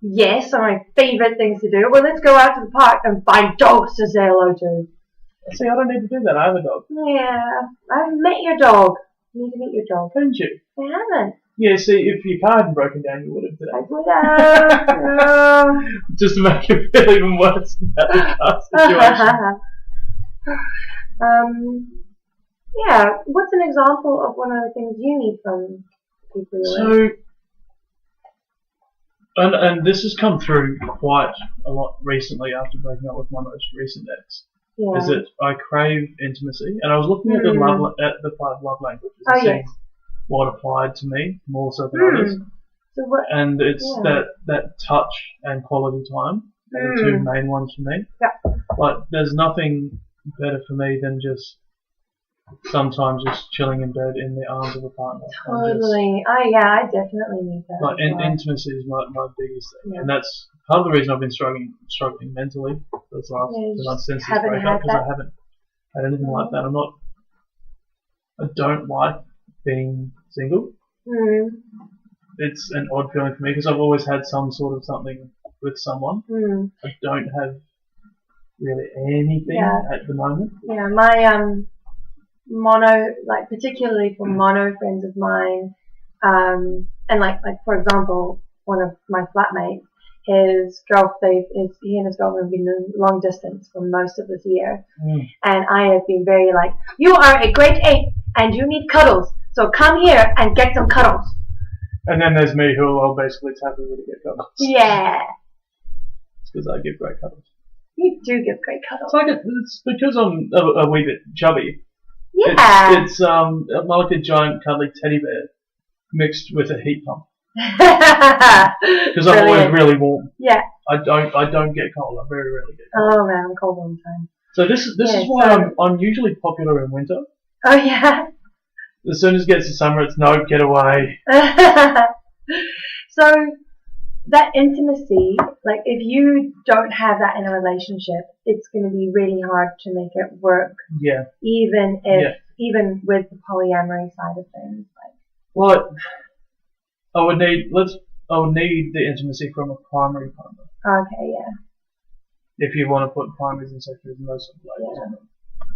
Yes, are my favourite things to do. Well, let's go out to the park and find dogs to say hello to. See, I don't need to do that. I have a dog. Yeah, I haven't met your dog. You need to meet your dog. Haven't you? I haven't. Yeah, see, if your car hadn't broken down, you would have today. I would have. Just to make it feel even worse about the car situation. Yeah, what's an example of one of the things you need from people you're with? And this has come through quite a lot recently after breaking up with my most recent ex. Yeah. Is that I crave intimacy, and I was looking at the 5 love languages and seeing what applied to me more so than others. So what, and it's that touch and quality time are the two main ones for me. Yeah. Like, there's nothing better for me than just sometimes just chilling in bed in the arms of a partner. Totally. I definitely need that. Like, intimacy is my biggest thing, and that's part of the reason I've been struggling mentally this last 2 months since this breakup, because I haven't had anything like that. I don't like being single. It's an odd feeling for me because I've always had some sort of something with someone. I don't have really anything at the moment. Yeah, my mono, like particularly for mono friends of mine, and like for example, one of my flatmates, he and his girlfriend have been in long distance for most of this year, and I have been very like, you are a great ape and you need cuddles, so come here and get some cuddles. And then there's me, who will basically tap you to get cuddles. Yeah. It's because I give great cuddles. You do give great cuddles. It's because I'm a wee bit chubby. Yeah. It's like a giant cuddly teddy bear mixed with a heat pump. Because I'm always really warm. Yeah. I don't get cold. I very rarely get cold. Oh man, I'm cold all the time. So this is why I'm usually popular in winter. Oh yeah. As soon as it gets to summer, it's no, get away. So that intimacy, like if you don't have that in a relationship, it's going to be really hard to make it work. Yeah. Even with the polyamory side of things, like. Well, I would need the intimacy from a primary partner. Okay, yeah. If you want to put primaries and secondaries and those sort of labels on them.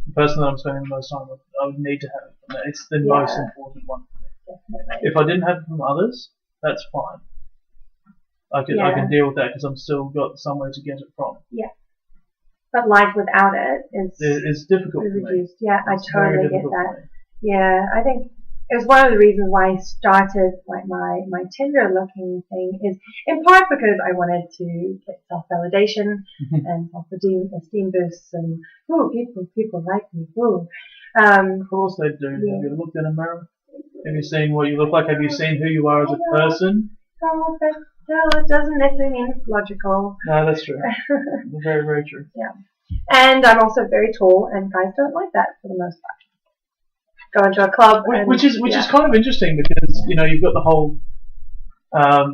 The person that I'm spending the most time with, I would need to have it from that. It's the most important one for me. Definitely. If I didn't have it from others, that's fine. I can deal with that because I'm still got somewhere to get it from. Yeah. But life without it is difficult for me. Yeah, I totally get that. Yeah, I think it was one of the reasons why I started like my Tinder looking thing, is in part because I wanted to get self-validation and self-esteem boosts, and people like me. Of course they do. Yeah. Have you looked in a mirror? Have you seen what you look like? Have you seen who you are as a person? Oh, but no, it doesn't necessarily mean it's logical. No, that's true. Very, very true. Yeah. And I'm also very tall, and guys don't like that for the most part. Go into a club, which is kind of interesting because you've got the whole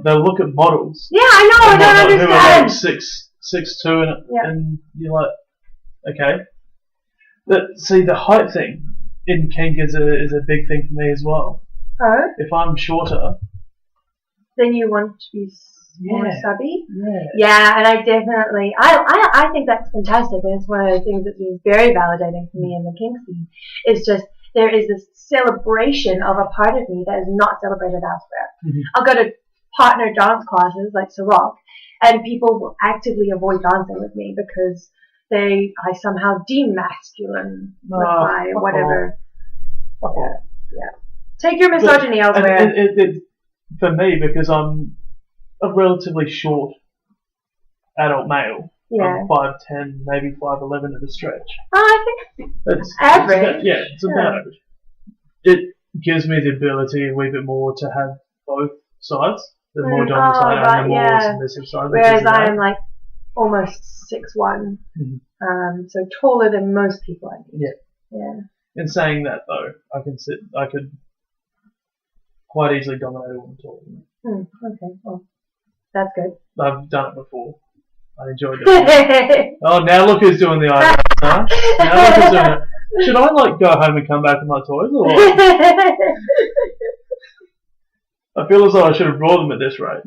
they'll look at models. Yeah, I know. I don't understand. Who are like 6'2", and you're like, okay. But see, the height thing in kink is a big thing for me as well. Oh. If I'm shorter, then you want to be more subby. Yeah. Yeah, and I definitely, I think that's fantastic, and it's one of the things that's been very validating for me in the kink scene. It's just, there is this celebration of a part of me that is not celebrated elsewhere. I'll go to partner dance classes like Ciroc, and people will actively avoid dancing with me because I somehow deem masculine with my whatever. Yeah. Take your misogyny elsewhere. For me, because I'm a relatively short adult male. Yeah. 5'10", maybe 5'11" at a stretch. Oh, I think It's average. It's about average. It gives me the ability a wee bit more to have both sides, the more dominant side and the more submissive side. Whereas I am like almost 6'1", so taller than most people I meet. Yeah. In saying that though, I could quite easily dominate a woman taller than me. Okay, well, that's good. I've done it before. I enjoyed it. Oh, now look who's doing the eyebrows, huh? Now look who's doing it. Should I like go home and come back with my toys, or what? I feel as though I should have brought them at this rate.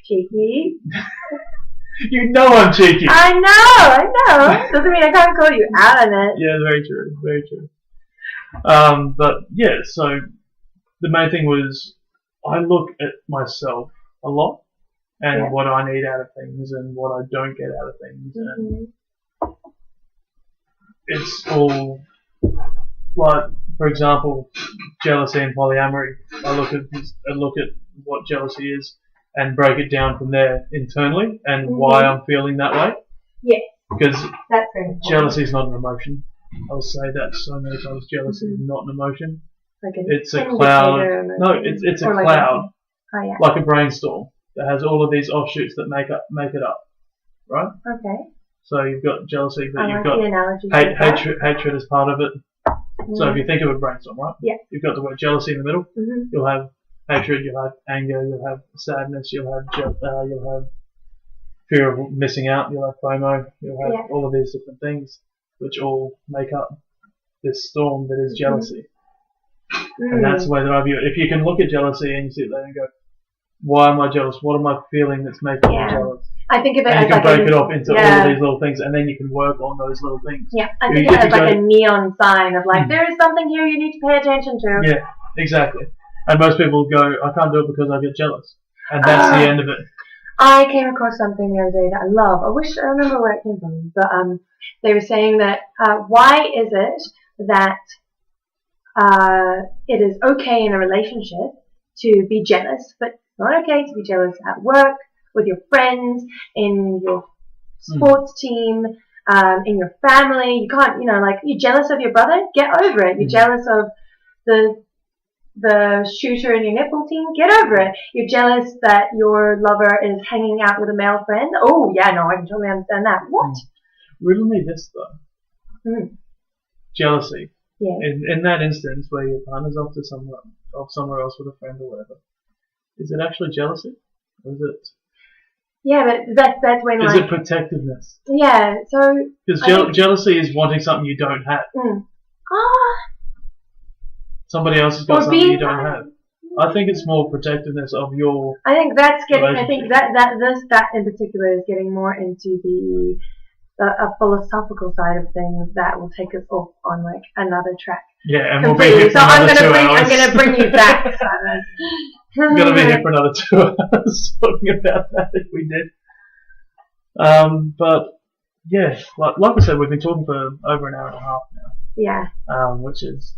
Cheeky. You know I'm cheeky. I know. Doesn't mean I can't call you out on it. Yeah, very true. But yeah, so the main thing was I look at myself a lot and what I need out of things and what I don't get out of things, and it's all like, for example, jealousy and polyamory. I look at what jealousy is and break it down from there internally and why I'm feeling that way. Yeah. Because jealousy is not an emotion. I'll say that so many times. Jealousy is not an emotion. It's a cloud. No, it's a cloud. Like a brainstorm that has all of these offshoots that make it up. Right? Okay. So you've got jealousy, but you've got hatred as part of it. So if you think of a brainstorm, right? Yeah. You've got the word jealousy in the middle. You'll have hatred, you'll have anger, you'll have sadness, you'll have fear of missing out, you'll have FOMO, you'll have all of these different things which all make up this storm that is jealousy. And that's the way that I view it. If you can look at jealousy and you sit there and go, why am I jealous? What am I feeling that's making me jealous? I think of it and as you can break it up into all of these little things, and then you can work on those little things. Yeah, I think of it as like a neon sign of like, there is something here you need to pay attention to. Yeah, exactly. And most people go, I can't do it because I get jealous. And that's the end of it. I came across something the other day that I love. I wish I remember where it came from. But they were saying that why is it that it is okay in a relationship to be jealous, but it's not okay to be jealous at work, with your friends, in your sports team, in your family. You can't, like, you're jealous of your brother? Get over it. You're jealous of the shooter in your netball team? Get over it. You're jealous that your lover is hanging out with a male friend? Oh, yeah, no, I can totally understand that. What? Riddle me this, though. Jealousy. Yeah. In that instance where your partner's off somewhere else with a friend or whatever, is it actually jealousy? Or is it... Yeah, but that's when is it protectiveness? Yeah, so... Because jealousy is wanting something you don't have. Somebody else has got something you don't have. I think it's more protectiveness of your... I think that in particular is getting more into a philosophical side of things that will take us off on like another track. Yeah, and we'll be here for another 2 hours. I'm going to bring you back, Simon. We're going to be here for another 2 hours talking about that if we did. But yeah, like I said, we've been talking for over an hour and a half now. Yeah. Which is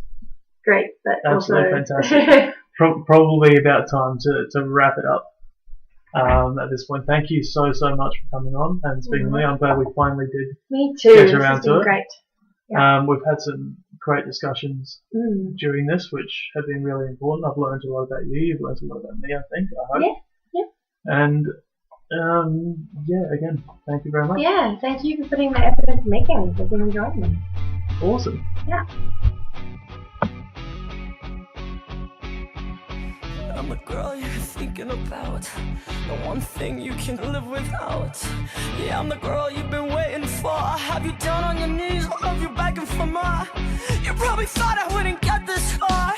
great, but absolutely fantastic. Probably about time to wrap it up. At this point, thank you so much for coming on and speaking to me. I'm glad we finally did. Me too. Get around to it. Great. Yeah. We've had some great discussions during this, which have been really important. I've learned a lot about you. You've learned a lot about me, I think. I hope. Yeah. And again, thank you very much. Yeah, thank you for putting the effort into making it. I've been enjoying them. Awesome. Yeah. I'm the girl you're thinking about, the one thing you can live without. Yeah, I'm the girl you've been waiting for. I have you down on your knees, I love you begging for more. You probably thought I wouldn't get this far.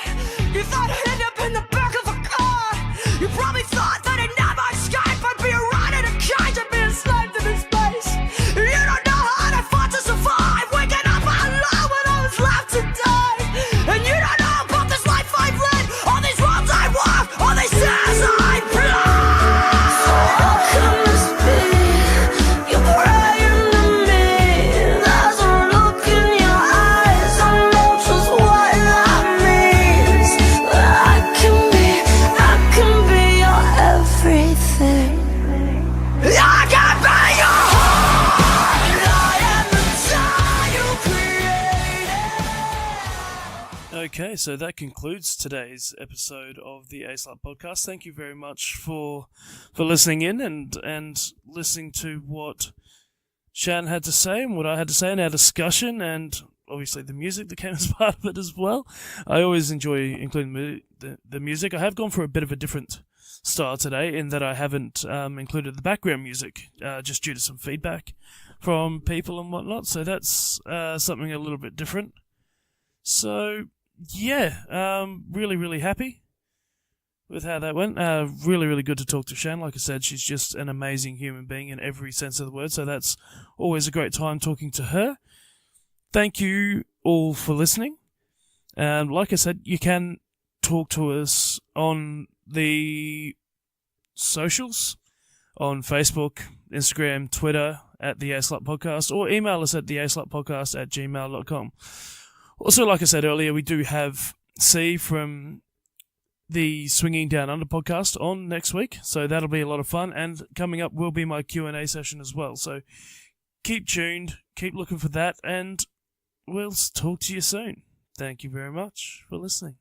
You thought I'd end up in the back of a car. You probably thought that I'd never escape. I'd be around in a cage and be enslaved to this place. You don't know how hard I fought to survive, waking up alone when I was left to die. And you don't know about this life I've led, all these roads I walk, all these stairs I climb. So how can this be? You're praying to me. There's a look in your eyes, I know just what I mean. Okay, so that concludes today's episode of the A-Slut podcast. Thank you very much for listening in and listening to what Shan had to say and what I had to say in our discussion, and obviously the music that came as part of it as well. I always enjoy including the music. I have gone for a bit of a different style today in that I haven't included the background music just due to some feedback from people and whatnot, so that's something a little bit different. So, yeah, really, really happy with how that went. Really, really good to talk to Shan. Like I said, she's just an amazing human being in every sense of the word, so that's always a great time talking to her. Thank you all for listening. And like I said, you can talk to us on the socials, on Facebook, Instagram, Twitter, at the A-Slut Podcast, or email us at theaslutpodcast@gmail.com. Also, like I said earlier, we do have C from the Swinging Down Under podcast on next week, so that'll be a lot of fun, and coming up will be my Q&A session as well, so keep tuned, keep looking for that, and we'll talk to you soon. Thank you very much for listening.